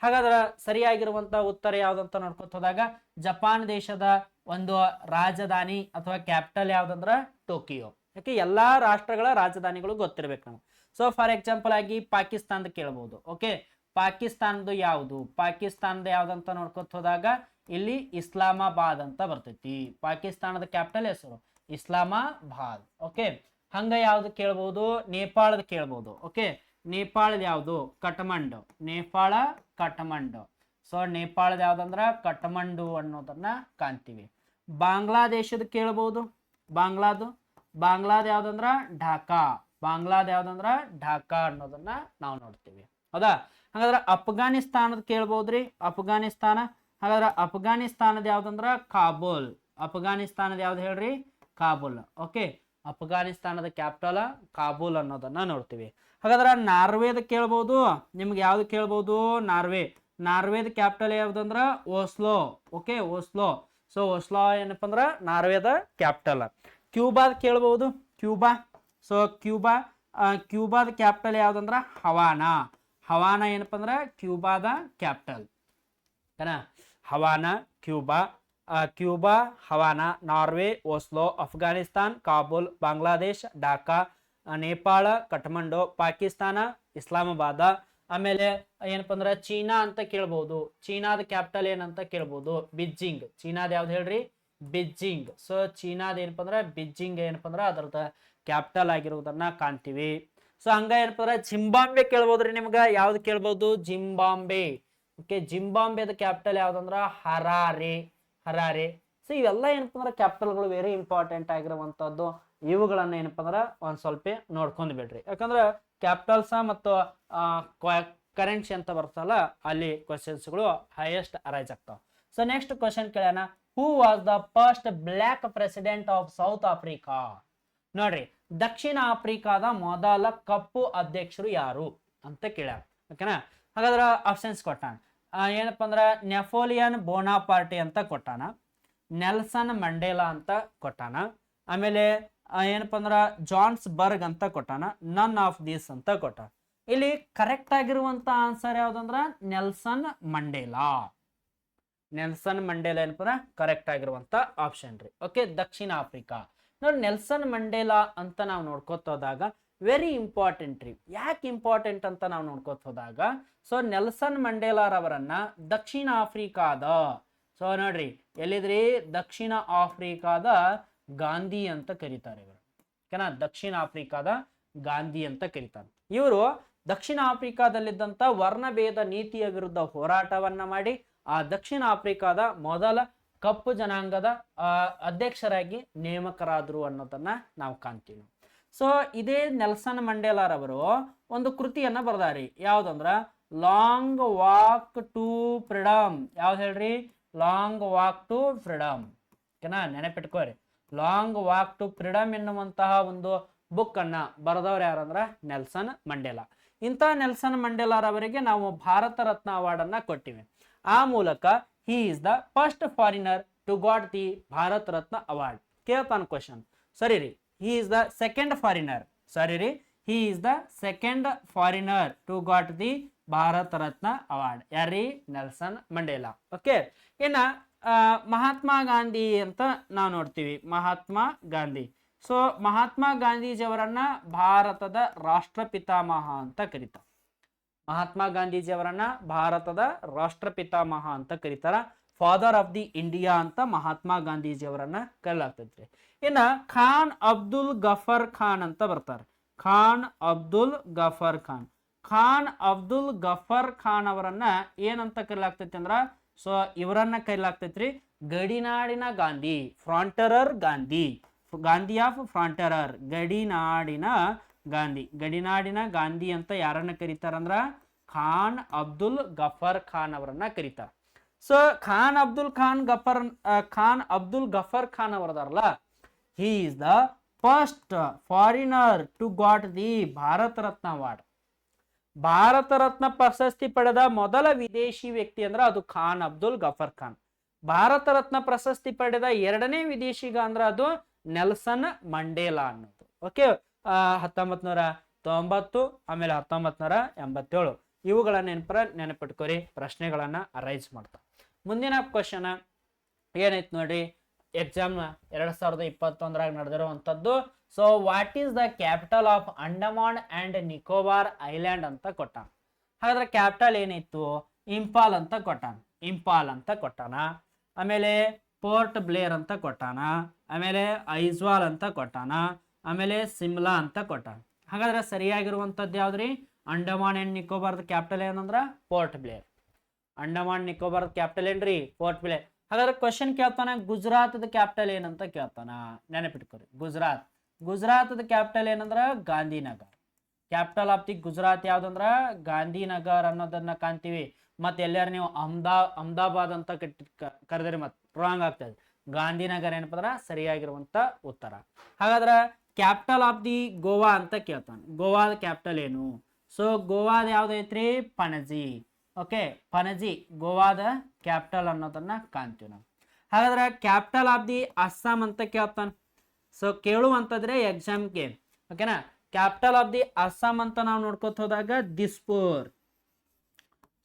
ಹಾಗಾದ್ರೆ ಸರಿಯಾಗಿರುವಂತ ಉತ್ತರ ಯಾವ್ದಂತ ನೋಡ್ಕೊತ ಹೋದಾಗ ಜಪಾನ್ ದೇಶದ ಒಂದು ರಾಜಧಾನಿ ಅಥವಾ ಕ್ಯಾಪಿಟಲ್ ಯಾವ್ದಂದ್ರ ಟೋಕಿಯೋ. ಯಾಕೆ ಎಲ್ಲಾ ರಾಷ್ಟ್ರಗಳ ರಾಜಧಾನಿಗಳು ಗೊತ್ತಿರ್ಬೇಕು ನಮ್ಗೆ. ಸೊ ಫಾರ್ ಎಕ್ಸಾಂಪಲ್ ಆಗಿ ಪಾಕಿಸ್ತಾನದ ಕೇಳಬಹುದು. ಓಕೆ, ಪಾಕಿಸ್ತಾನದ ಯಾವುದು? ಪಾಕಿಸ್ತಾನದ ಯಾವ್ದಂತ ನೋಡ್ಕೊತ ಹೋದಾಗ ಇಲ್ಲಿ ಇಸ್ಲಾಮಾಬಾದ್ ಅಂತ ಬರ್ತೈತಿ. ಪಾಕಿಸ್ತಾನದ ಕ್ಯಾಪಿಟಲ್ ಹೆಸರು ಇಸ್ಲಾಮಾಬಾದ್. ಓಕೆ, ಹಂಗ ಯಾವ್ದು ಕೇಳ್ಬೋದು? ನೇಪಾಳದ ಕೇಳ್ಬೋದು. ಓಕೆ, ನೇಪಾಳದ ಯಾವುದು? ಕಠ್ಮಂಡು. ನೇಪಾಳ ಕಠ್ಮಂಡು. ಸೊ ನೇಪಾಳದ ಯಾವ್ದಂದ್ರ ಕಠ್ಮಂಡು ಅನ್ನೋದನ್ನ ಕಾಣ್ತೀವಿ. ಬಾಂಗ್ಲಾದೇಶದ ಕೇಳ್ಬೋದು. ಬಾಂಗ್ಲಾದ ಯಾವ್ದಂದ್ರ ಢಾಕಾ. ಬಾಂಗ್ಲಾದ ಯಾವ್ದಂದ್ರ ಢಾಕಾ ಅನ್ನೋದನ್ನ ನಾವು ನೋಡ್ತೀವಿ. ಹೌದಾ? ಹಾಗಾದ್ರೆ ಅಫ್ಘಾನಿಸ್ತಾನದ ಕೇಳ್ಬೋದ್ರಿ. ಅಫ್ಘಾನಿಸ್ತಾನ. ಹಾಗಾದ್ರೆ ಅಫ್ಘಾನಿಸ್ತಾನದ ಯಾವ್ದಂದ್ರ ಕಾಬೂಲ್. ಅಫ್ಘಾನಿಸ್ತಾನದ ಯಾವ್ದು ಹೇಳ್ರಿ? ಕಾಬೂಲ್. ಓಕೆ, ಅಫ್ಘಾನಿಸ್ತಾನದ ಕ್ಯಾಪಿಟಲ್ ಕಾಬೂಲ್ ಅನ್ನೋದನ್ನ ನೋಡ್ತೀವಿ. ಹಾಗಾದ್ರೆ ನಾರ್ವೇದ ಕೇಳ್ಬೋದು. ನಿಮ್ಗೆ ಯಾವ್ದು ಕೇಳ್ಬೋದು? ನಾರ್ವೇದ ಕ್ಯಾಪಿಟಲ್ ಯಾವ್ದಂದ್ರ Oslo. Okay, Oslo. So Oslo ಏನಪ್ಪ ಅಂದ್ರ ನಾರ್ವೇದ ಕ್ಯಾಪಿಟಲ್. ಕ್ಯೂಬಾದ ಕೇಳ್ಬೋದು. ಸೊ ಕ್ಯೂಬಾದ ಕ್ಯಾಪಿಟಲ್ ಯಾವ್ದಂದ್ರ ಹವಾನ ಏನಪ್ಪ ಅಂದ್ರ ಕ್ಯೂಬಾದ capital. ಹವಾನ, Cuba, ಹವಾನ, Norway, Oslo, Afghanistan, Kabul, Bangladesh, Dhaka, Nepal, Kathmandu, Pakistan, ಇಸ್ಲಾಮಾಬಾದ. ಆಮೇಲೆ ಏನಪ್ಪ ಅಂದ್ರ ಚೀನಾ ಅಂತ ಕೇಳ್ಬಹುದು. ಚೀನಾದ ಕ್ಯಾಪಿಟಲ್ ಏನಂತ ಕೇಳ್ಬಹುದು? ಬಿಜಿಂಗ್. ಚೀನಾದ ಯಾವ್ದು ಹೇಳ್ರಿ? ಬಿಜಿಂಗ್. ಸೊ ಚೀನಾದ ಏನಪ್ಪ ಅಂದ್ರ ಬಿಜಿಂಗ್ ಏನಪ್ಪ ಅಂದ್ರ ಅದರದ ಕ್ಯಾಪಿಟಲ್ ಆಗಿರುವುದನ್ನ ಕಾಣ್ತೀವಿ. ಸೊ ಹಂಗ ಏನಪ್ಪ ಅಂದ್ರ ಜಿಂಬಾಬ್ವೆ ಕೇಳ್ಬೋದ್ರಿ. ನಿಮ್ಗ ಯಾವ್ದು ಕೇಳ್ಬಹುದು? ಜಿಂಬಾಬ್ವೆ. ಓಕೆ, ಜಿಂಬಾಬ್ವೆದ ಕ್ಯಾಪಿಟಲ್ ಯಾವ್ದಂದ್ರ ಹರಾರೆ. ಸೊ ಇವೆಲ್ಲ ಏನಪ್ಪ ಅಂದ್ರ ಕ್ಯಾಪಿಟಲ್ಗಳು ವೆರಿ ಇಂಪಾರ್ಟೆಂಟ್ ಆಗಿರುವಂತದ್ದು. ಇವುಗಳನ್ನ ಏನಪ್ಪ ಅಂದ್ರ ಒಂದ್ ಸ್ವಲ್ಪ ನೋಡ್ಕೊಂಡ್ ಬಿಡ್ರಿ. ಯಾಕಂದ್ರ ಕ್ಯಾಪಿಟಲ್ಸ್ ಮತ್ತು ಕರೆನ್ಸಿ ಅಂತ ಬರ್ತಲ್ಲ, ಅಲ್ಲಿ ಕ್ವಶನ್ಸ್ಗಳು ಹೈಯೆಸ್ಟ್ ಅರೈಸ್ ಆಗ್ತಾವ. ಸೊ ನೆಕ್ಸ್ಟ್ ಕ್ವಶನ್ ಕೇಳೋಣ. Who was the first black president of south Africa? ನೋಡ್ರಿ, ದಕ್ಷಿಣ ಆಫ್ರಿಕಾದ ಮೊದಲ ಕಪ್ಪು ಅಧ್ಯಕ್ಷರು ಯಾರು ಅಂತ ಕೇಳ್ಯಾರ. ಓಕೆನಾ? ಹಾಗಾದ್ರೆ ಆಪ್ಷನ್ಸ್ ಕೊಟ್ಟಾನ. ಏನಪ್ಪ ಅಂದ್ರ ನೆಪೋಲಿಯನ್ ಬೋನಾಪಾರ್ಟಿ ಅಂತ ಕೊಟ್ಟಾನ, ನೆಲ್ಸನ್ ಮಂಡೇಲಾ ಅಂತ ಕೊಟ್ಟಾನ, ಆಮೇಲೆ ಏನಪ್ಪ ಅಂದ್ರ ಜಾನ್ಸ್ ಬರ್ಗ್ ಅಂತ ಕೊಟ್ಟಾನ, ನನ್ ಆಫ್ ದೀಸ್ ಅಂತ ಕೊಟ್ಟಾನ. ಇಲ್ಲಿ ಕರೆಕ್ಟ್ ಆಗಿರುವಂತ ಆನ್ಸರ್ ಯಾವ್ದಂದ್ರ ನೆಲ್ಸನ್ ಮಂಡೇಲಾ. ಏನಪ್ಪ ಅಂದ್ರ ಕರೆಕ್ಟ್ ಆಗಿರುವಂತ ಆಪ್ಷನ್ ರೀ. ಓಕೆ, ದಕ್ಷಿಣ ಆಫ್ರಿಕಾ. ನೋಡಿ, ನೆಲ್ಸನ್ ಮಂಡೇಲಾ ಅಂತ ನಾವು ನೋಡ್ಕೋತ ಹೋದಾಗ ವೆರಿ ಇಂಪಾರ್ಟೆಂಟ್ ರೀ. ಯಾಕೆ ಇಂಪಾರ್ಟೆಂಟ್ ಅಂತ ನಾವು ನೋಡ್ಕೋತ ಹೋದಾಗ, ಸೊ ನೆಲ್ಸನ್ ಮಂಡೇಲಾರವರನ್ನ ದಕ್ಷಿಣ ಆಫ್ರಿಕಾದ, ಸೊ ನೋಡ್ರಿ ಎಲ್ಲಿದ್ರಿ? ದಕ್ಷಿಣ ಆಫ್ರಿಕಾದ ಗಾಂಧಿ ಅಂತ ಕರೀತಾರೆ ಇವರು. ಓಕೆನಾ? ದಕ್ಷಿಣ ಆಫ್ರಿಕಾದ ಗಾಂಧಿ ಅಂತ ಕರೀತಾರೆ. ಇವರು ದಕ್ಷಿಣ ಆಫ್ರಿಕಾದಲ್ಲಿದ್ದಂತ ವರ್ಣಭೇದ ನೀತಿಯ ವಿರುದ್ಧ ಹೋರಾಟವನ್ನ ಮಾಡಿ ಆ ದಕ್ಷಿಣ ಆಫ್ರಿಕಾದ ಮೊದಲ ಕಪ್ಪು ಜನಾಂಗದ ಅಧ್ಯಕ್ಷರಾಗಿ ನೇಮಕರಾದ್ರು ಅನ್ನೋದನ್ನ ನಾವು ಕಾಣ್ತೀವಿ. ಸೊ ಇದೇ ನೆಲ್ಸನ್ ಮಂಡೇಲಾರವರು ಒಂದು ಕೃತಿಯನ್ನ ಬರ್ದಾರಿ. ಯಾವ್ದಂದ್ರ ಲಾಂಗ್ ವಾಕ್ ಟು ಫ್ರೀಡಮ್. ಯಾವ್ದು ಹೇಳ್ರಿ? Long walk to freedom. ಓಕೆನಾ? ನೆನಪಿಟ್ಕೋರಿ. ಲಾಂಗ್ ವಾಕ್ ಟು ಫ್ರೀಡಮ್ ಎನ್ನುವಂತಹ ಒಂದು ಬುಕ್ ಅನ್ನ ಬರೆದವ್ರು ಯಾರಂದ್ರ ನೆಲ್ಸನ್ ಮಂಡೇಲಾ. ಇಂಥ ನೆಲ್ಸನ್ ಮಂಡೇಲಾರವರಿಗೆ ನಾವು ಭಾರತ ರತ್ನ ಅವಾರ್ಡ್ ಅನ್ನ ಕೊಟ್ಟಿವಿ. ಆ ಮೂಲಕ he is the first foreigner to got the Bharat Ratna award. ಕೇಳ್ತಾನ ಕ್ವಶನ್. ಸರಿ ರೀ, he is the second foreigner. ಸರಿ ರೀ, he is the second foreigner to got the Bharat Ratna award. ಯಾರೀ? Nelson Mandela. ಓಕೆ, ಇನ್ನ ಮಹಾತ್ಮ ಗಾಂಧಿ ಅಂತ ನಾವು ನೋಡ್ತೀವಿ. ಮಹಾತ್ಮ ಗಾಂಧಿ. ಸೊ ಮಹಾತ್ಮ ಗಾಂಧೀಜಿಯವರನ್ನ ಭಾರತದ ರಾಷ್ಟ್ರಪಿತಾಮಹ ಅಂತ ಕರೀತಾರೆ. ಮಹಾತ್ಮ ಗಾಂಧೀಜಿಯವರನ್ನ ಭಾರತದ ರಾಷ್ಟ್ರಪಿತಾಮಹ ಅಂತ ಕರೀತಾರ. ಫಾದರ್ ಆಫ್ ದಿ ಇಂಡಿಯಾ ಅಂತ ಮಹಾತ್ಮ ಗಾಂಧೀಜಿಯವರನ್ನ ಕರೆಯಲಾಗ್ತೈತ್ರಿ. ಇನ್ನ ಖಾನ್ ಅಬ್ದುಲ್ ಗಫರ್ ಖಾನ್ ಅಂತ ಬರ್ತಾರೆ. ಖಾನ್ ಅಬ್ದುಲ್ ಗಫರ್ ಖಾನ್ ಅವರನ್ನ ಏನಂತ ಕರೆಯಲಾಗ್ತೈತಿ ಅಂದ್ರ, ಸೊ ಇವರನ್ನ ಕರೆಯಲಾಗ್ತೈತ್ರಿ ಗಡಿನಾಡಿನ Gandhi, frontier Gandhi, Gandhi of frontier, ಗಡಿನಾಡಿನ ಗಾಂಧಿ ಅಂತ ಯಾರನ್ನ ಕರೀತಾರಂದ್ರ ಖಾನ್ ಅಬ್ದುಲ್ ಗಫರ್ ಖಾನ್ ಅವರನ್ನ ಕರೀತಾರ. ಸೊ ಖಾನ್ ಅಬ್ದುಲ್ ಗಫರ್ ಖಾನ್ ಅವರದಾರಲ್ಲ, he is the first foreigner to got the Bharat Ratna award. Bharat Ratna ಪ್ರಶಸ್ತಿ ಪಡೆದ ಮೊದಲ ವಿದೇಶಿ ವ್ಯಕ್ತಿ ಅಂದ್ರೆ ಅದು ಖಾನ್ ಅಬ್ದುಲ್ ಗಫರ್ ಖಾನ್. ಭಾರತ ರತ್ನ ಪ್ರಶಸ್ತಿ ಪಡೆದ ಎರಡನೇ ವಿದೇಶಿಗ ಅಂದ್ರೆ ಅದು ನೆಲ್ಸನ್ ಮಂಡೇಲಾ ಅನ್ನೋದು. ಓಕೆ, 1990 ಆಮೇಲೆ 1987 ಇವುಗಳನ್ನ ನೆನಪಿಟ್ಕೋರಿ. ಪ್ರಶ್ನೆಗಳನ್ನ ಅರೈಸ್ ಮಾಡ್ತಾ. ಮುಂದಿನ ಕ್ವಶನ್ ಏನೈತ್ ನೋಡ್ರಿ, ಎಕ್ಸಾಮ್ 2021 ನಡೆದಿರುವಂತದ್ದು. So what is the capital of Andaman and Nicobar island ಅಂತ ಕೊಟ್ಟ. ಹಾಗಾದ್ರೆ ಕ್ಯಾಪಿಟಲ್ ಏನಿತ್ತು, ಇಂಪಾಲ್ ಅಂತ ಕೊಟ್ಟಾನ, ಇಂಪಾಲ್ ಅಂತ ಕೊಟ್ಟಾನ. ಆಮೇಲೆ ಪೋರ್ಟ್ ಬ್ಲೇರ್ ಅಂತ ಕೊಟ್ಟಾನ, ಆಮೇಲೆ ಐಜ್ವಾಲ್ ಅಂತ ಕೊಟ್ಟಾನ, ಆಮೇಲೆ ಸಿಮ್ಲಾ ಅಂತ ಕೊಟ್ಟಾನ. ಹಾಗಾದ್ರೆ ಸರಿಯಾಗಿರುವಂಥದ್ದು ಯಾವ್ದ್ರಿ, ಅಂಡಮಾನ್ ಅಂಡ್ ನಿಕೋಬಾರ್ದ ಕ್ಯಾಪಿಟಲ್ ಏನಂದ್ರ ಪೋರ್ಟ್ ಬ್ಲೇರ್. ಅಂಡಮಾನ್ ನಿಕೋಬಾರ್ದ ಕ್ಯಾಪಿಟಲ್ ಏನ್ರಿ, ಪೋರ್ಟ್ ಬ್ಲೇರ್. ಹಾಗಾದ್ರೆ ಕ್ವಶನ್ ಕೇಳ್ತಾನ, ಗುಜರಾತ್ದ ಕ್ಯಾಪಿಟಲ್ ಏನಂತ ಕೇಳ್ತಾನ, ನೆನಪಿಟ್ಕೊರಿ. ಗುಜರಾತ್ದ ಕ್ಯಾಪಿಟಲ್ ಏನಂದ್ರ Gandhinagar. Capital of the Gujarat ಯಾವ್ದಂದ್ರ ಗಾಂಧಿನಗರ್ ಅನ್ನೋದನ್ನ ಕಾಣ್ತೀವಿ. ಮತ್ತೆ ಎಲ್ಲಾರು ನೀವು ಅಹಮದಾಬಾದ್ ಅಂತ ಕರೆದ್ರಿ ಮತ್ತೆ ರಾಂಗ್ ಆಗ್ತದೆ. ಗಾಂಧಿನಗರ್ ಏನಪ್ಪ ಅಂದ್ರ ಸರಿಯಾಗಿರುವಂತ ಉತ್ತರ. ಹಾಗಾದ್ರ ಕ್ಯಾಪಿಟಲ್ ಆಫ್ ದಿ ಗೋವಾ ಅಂತ ಕೇಳ್ತಾನೆ, ಗೋವಾದ ಕ್ಯಾಪಿಟಲ್ ಏನು? ಸೊ ಗೋವಾದ ಯಾವ್ದೈತ್ರಿ, ಪಣಜಿ. ಓಕೆ, ಪಣಜಿ ಗೋವಾದ ಕ್ಯಾಪಿಟಲ್ ಅನ್ನೋದನ್ನ ಕಾಣ್ತೀವಿ ನಾವು. ಹಾಗಾದ್ರೆ ಕ್ಯಾಪಿಟಲ್ ಆಫ್ ದಿ ಅಸ್ಸಾಂ ಅಂತ ಕೇಳ್ತಾನೆ. ಸೊ ಕೇಳುವಂತಂದ್ರೆ ಎಕ್ಸಾಮ್ಗೆ, ಓಕೆನಾ. ಕ್ಯಾಪಿಟಲ್ ಆಫ್ ದಿ ಅಸ್ಸಾಂ ಅಂತ ನಾವು ನೋಡ್ಕೊತ ಹೋದಾಗ ದಿಸ್ಪುರ್.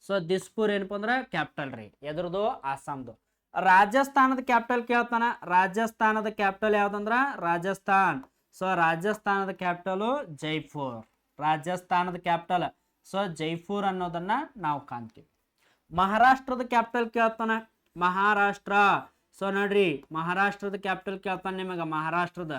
ಸೊ ದಿಸ್ಪುರ್ ಏನಪ್ಪ ಅಂದ್ರ ಕ್ಯಾಪಿಟಲ್ ರೀ, ಎದ್ರದು, ಅಸ್ಸಾಂದು. ರಾಜಸ್ಥಾನದ ಕ್ಯಾಪಿಟಲ್ ಕೇಳ್ತಾನ, ರಾಜಸ್ಥಾನದ ಕ್ಯಾಪಿಟಲ್ ಯಾವ್ದಂದ್ರ ರಾಜಸ್ಥಾನ್. ಸೊ ರಾಜಸ್ಥಾನದ ಕ್ಯಾಪಿಟಲ್ ಜೈಪುರ್, ರಾಜಸ್ಥಾನದ ಕ್ಯಾಪಿಟಲ್ ಸೊ ಜೈಪುರ್ ಅನ್ನೋದನ್ನ ನಾವು ಕಾಣ್ತೀವಿ. ಮಹಾರಾಷ್ಟ್ರದ ಕ್ಯಾಪಿಟಲ್ ಕೇಳ್ತಾನ, ಮಹಾರಾಷ್ಟ್ರ. ಸೊ ನೋಡ್ರಿ, ಮಹಾರಾಷ್ಟ್ರದ ಕ್ಯಾಪಿಟಲ್ ಕೇಳ್ತಾನೆ ನಿಮಗ, ಮಹಾರಾಷ್ಟ್ರದ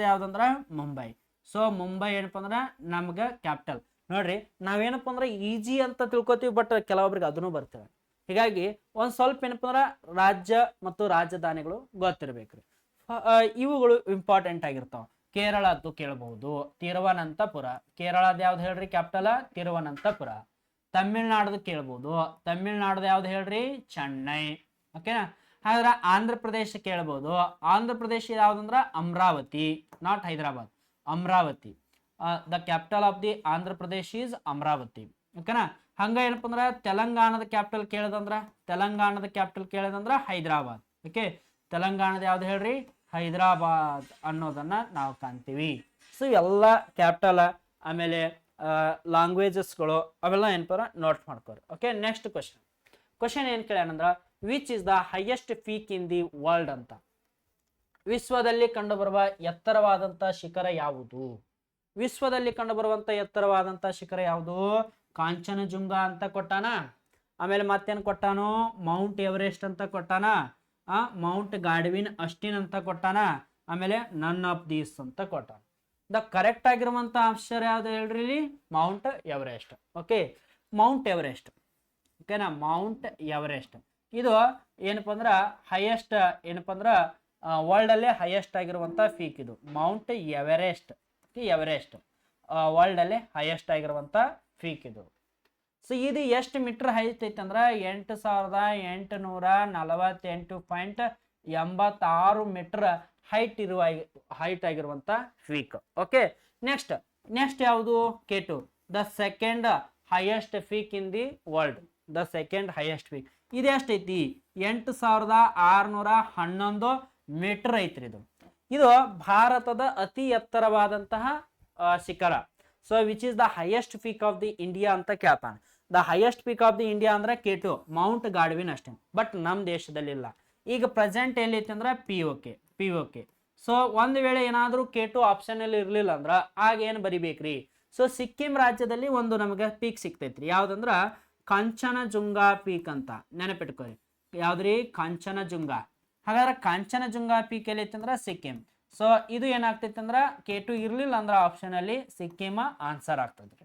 ಯಾವ್ದಂದ್ರ ಮುಂಬೈ. ಸೊ ಮುಂಬೈ ಏನಪ್ಪ ಅಂದ್ರ ನಮ್ಗ ಕ್ಯಾಪಿಟಲ್. ನೋಡ್ರಿ, ನಾವೇನಪ್ಪ ಅಂದ್ರೆ ಈಜಿ ಅಂತ ತಿಳ್ಕೊತೀವಿ, ಬಟ್ ಕೆಲವೊಬ್ರಿಗೆ ಅದನ್ನು ಬರ್ತವೆ. ಹೀಗಾಗಿ ಒಂದ್ ಸ್ವಲ್ಪ ಏನಪ್ಪ ಅಂದ್ರ ರಾಜ್ಯ ಮತ್ತು ರಾಜಧಾನಿಗಳು ಗೊತ್ತಿರ್ಬೇಕ್ರಿ. ಇವುಗಳು ಇಂಪಾರ್ಟೆಂಟ್ ಆಗಿರ್ತಾವ. ಕೇರಳದ್ದು ಕೇಳಬಹುದು, ತಿರುವನಂತಪುರ. ಕೇರಳದ ಯಾವ್ದು ಹೇಳ್ರಿ ಕ್ಯಾಪಿಟಲ್, ತಿರುವನಂತಪುರ. ತಮಿಳ್ನಾಡ್ದು ಕೇಳ್ಬಹುದು, ತಮಿಳ್ನಾಡ್ದು ಯಾವ್ದು ಹೇಳ್ರಿ, ಚೆನ್ನೈ. ಓಕೆನಾ. ಹಾಗಾದ್ರೆ ಆಂಧ್ರ ಪ್ರದೇಶ ಕೇಳ್ಬಹುದು, ಆಂಧ್ರ ಪ್ರದೇಶ ಯಾವ್ದಂದ್ರ Amaravati, not Hyderabad, Amaravati. The capital of the Andhra Pradesh is Amaravati. ಓಕೆನಾ. ಹಂಗ ಏನಪ್ಪ ಅಂದ್ರ ತೆಲಂಗಾಣದ ಕ್ಯಾಪಿಟಲ್ ಕೇಳದಂದ್ರ ಹೈದರಾಬಾದ್. ಓಕೆ, ತೆಲಂಗಾಣದ ಯಾವ್ದು ಹೇಳ್ರಿ, ಹೈದರಾಬಾದ್ ಅನ್ನೋದನ್ನ ನಾವು ಕಾಣ್ತೀವಿ. ಸೊ ಎಲ್ಲ ಕ್ಯಾಪಿಟಲ್, ಆಮೇಲೆ ಲ್ಯಾಂಗ್ವೇಜಸ್ಗಳು ಅವೆಲ್ಲ ಏನಪ್ಪ ನೋಟ್ ಮಾಡ್ಕೋರಿ. ಓಕೆ, ನೆಕ್ಸ್ಟ್ ಕ್ವಶನ್ ಏನ್ ಕೇಳ್ಯಾನಂದ್ರ, which is the highest peak in the world ಅಂತ. ವಿಶ್ವದಲ್ಲಿ ಕಂಡುಬರುವ ಎತ್ತರವಾದಂತ ಶಿಖರ ಯಾವುದು? ವಿಶ್ವದಲ್ಲಿ ಕಂಡುಬರುವಂತ ಎತ್ತರವಾದಂತ ಶಿಖರ ಯಾವುದು? ಕಾಂಚನಜುಂಗ ಅಂತ ಕೊಟ್ಟಾನ. ಆಮೇಲೆ ಮತ್ತೇನ್ ಕೊಟ್ಟಾನು, ಮೌಂಟ್ ಎವರೆಸ್ಟ್ ಅಂತ ಕೊಟ್ಟಾನ, ಮೌಂಟ್ ಗಾಡ್ವಿನ್ ಅಸ್ಟಿನ್ ಅಂತ ಕೊಟ್ಟಾನ, ಆಮೇಲೆ ನನ್ ಆಫ್ ದೀಸ್ ಅಂತ ಕೊಟ್ಟಾನ. ದ ಕರೆಕ್ಟ್ ಆಗಿರುವಂತ ಆನ್ಸರ್ ಯಾವ್ದು ಹೇಳ್ರಿ, Mount Everest. Okay, Mount Everest. ಓಕೆನಾ, ಮೌಂಟ್ ಎವರೆಸ್ಟ್ ಇದು ಏನಪ್ಪ ಅಂದ್ರ ಹೈಯೆಸ್ಟ್, ಏನಪ್ಪ ಅಂದ್ರ ವರ್ಲ್ಡ್ ಅಲ್ಲೇ ಹೈಯೆಸ್ಟ್ ಆಗಿರುವಂತ ಪೀಕ್ ಇದು, ಮೌಂಟ್ ಎವರೆಸ್ಟ್. ಎವರೆಸ್ಟ್ ವರ್ಲ್ಡ್ ಅಲ್ಲಿ ಹೈಯೆಸ್ಟ್ ಆಗಿರುವಂತ ಪೀಕ್ ಇದು. ಸೊ ಇದು ಎಷ್ಟು ಮೀಟರ್ ಹೈಟ್ ಐತೆ ಅಂದ್ರ 8848.86 ಮೀಟರ್ ಹೈಟ್ ಆಗಿರುವಂತ ಪೀಕ್. ಓಕೆ, ನೆಕ್ಸ್ಟ್ ಯಾವುದು, K2, the second highest peak in the world. The second highest peak ಇದು ಎಷ್ಟೈತಿ, 8611 ಮೀಟರ್ ಐತ್ರಿ ಇದು. ಇದು ಭಾರತದ ಅತಿ ಎತ್ತರವಾದಂತಹ ಶಿಖರ. So which is the highest peak of the India ಅಂತ ಕೇಳ್ತಾನೆ. The highest peak of the India ಅಂದ್ರೆ K2, ಮೌಂಟ್ ಗಾಡ್ವಿನ್ ಅಷ್ಟೇ. ಬಟ್ ನಮ್ಮ ದೇಶದಲ್ಲಿ ಇಲ್ಲ. ಈಗ ಪ್ರೆಸೆಂಟ್ ಎಲ್ಲೈತಿ ಅಂದ್ರೆ POK. ಸೊ ಒಂದ್ ವೇಳೆ ಏನಾದ್ರೂ K2 ಆಪ್ಷನ್ ಅಲ್ಲಿ ಇರ್ಲಿಲ್ಲ ಅಂದ್ರ ಆಗ ಏನ್ ಬರಿಬೇಕ್ರಿ, ಸೊ ಸಿಕ್ಕಿಂ ರಾಜ್ಯದಲ್ಲಿ ಒಂದು ನಮಗೆ ಪೀಕ್ ಸಿಕ್ತೈತ್ರಿ, ಯಾವ್ದಂದ್ರ ಕಾಂಚನಜುಂಗ ಪೀಕ್ ಅಂತ ನೆನಪಿಟ್ಕೋರಿ. ಯಾವ್ದ್ರಿ, ಕಾಂಚನಜುಂಗ. ಹಾಗಾದ್ರೆ ಕಾಂಚನಜುಂಗ ಪೀಕ್ ಎಲ್ಲೈತಿ ಅಂದ್ರ ಸಿಕ್ಕಿಂ. ಸೊ ಇದು ಏನಾಗ್ತೈತಿ ಅಂದ್ರ K2 ಇರ್ಲಿಲ್ಲ ಅಂದ್ರ ಆಪ್ಷನ್ ಅಲ್ಲಿ ಸಿಕ್ಕಿಮ ಆನ್ಸರ್ ಆಗ್ತದ್ರಿ.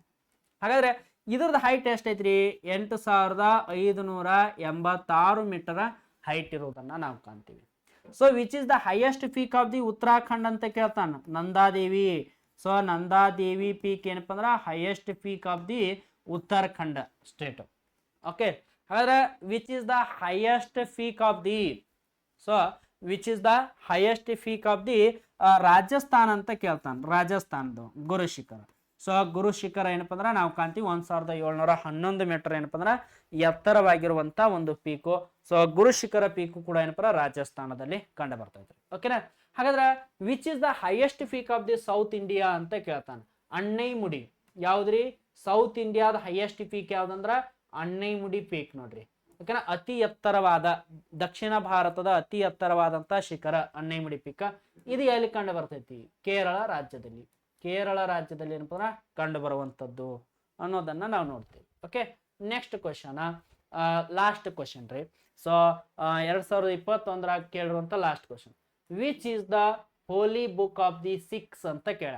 ಹಾಗಾದ್ರೆ ಇದ್ರದ್ದು ಹೈಟ್ ಎಷ್ಟೈತ್ರಿ, 8586 ಮೀಟರ್ ಹೈಟ್ ಇರೋದನ್ನ ನಾವು ಕಾಣ್ತೀವಿ. So which is the highest peak of the Uttarakhand ಅಂತ ಕೇಳ್ತಾನ, ನಂದಾದೇವಿ. ಸೊ ನಂದಾದೇವಿ ಪೀಕ್ ಏನಪ್ಪ ಅಂದ್ರ highest peak of the Uttarakhand state. Okay, ಹಾಗಾದ್ರೆ which is the highest peak of the, so which is the highest peak of the Rajasthan ಅಂತ ಕೇಳ್ತಾನೆ, ರಾಜಸ್ಥಾನದು ಗುರು ಶಿಖರ. So ಗುರು ಶಿಖರ ಏನಪ್ಪ ಅಂದ್ರೆ ನಾವು ಕಾಣ್ತೀವಿ 1711 ಮೀಟರ್ ಏನಪ್ಪ ಅಂದ್ರೆ ಎತ್ತರವಾಗಿರುವಂತ ಒಂದು ಪೀಕು. ಸೊ ಗುರು ಶಿಖರ ಪೀಕು ಕೂಡ ಏನಪ್ಪ ರಾಜಸ್ಥಾನದಲ್ಲಿ ಕಂಡು ಬರ್ತೈತ್ರಿ. ಓಕೆನಾ. ಹಾಗಾದ್ರೆ which is the highest peak of the south India ಅಂತ ಕೇಳ್ತಾನೆ, ಅಣ್ಣೈಮುಡಿ. ಯಾವ್ದ್ರಿ, ಸೌತ್ ಇಂಡಿಯಾದ ಹೈಯೆಸ್ಟ್ ಪೀಕ್ ಯಾವ್ದಂದ್ರ ಅಣ್ಣೈಮುಡಿ ಪೀಕ್ ನೋಡ್ರಿ. ಓಕೆನಾ, ಅತಿ ಎತ್ತರವಾದ, ದಕ್ಷಿಣ ಭಾರತದ ಅತಿ ಎತ್ತರವಾದಂತ ಶಿಖರ ಅಣ್ಣೈಮುಡಿ ಪೀಕ್. ಇದು ಎಲ್ಲಿ ಕಂಡು ಬರ್ತೈತಿ, ಕೇರಳ ರಾಜ್ಯದಲ್ಲಿ ಏನಪ್ಪ ಕಂಡು ಬರುವಂತದ್ದು. ಅನ್ನೋದನ್ನ ನಾವು ನೋಡ್ತೀವಿ. Okay, next question, last question ರೀ. ಸೊ 2021 ಕೇಳಿರುವಂತ last question, which is the holy book of the Sikhs ಅಂತ ಕೇಳ.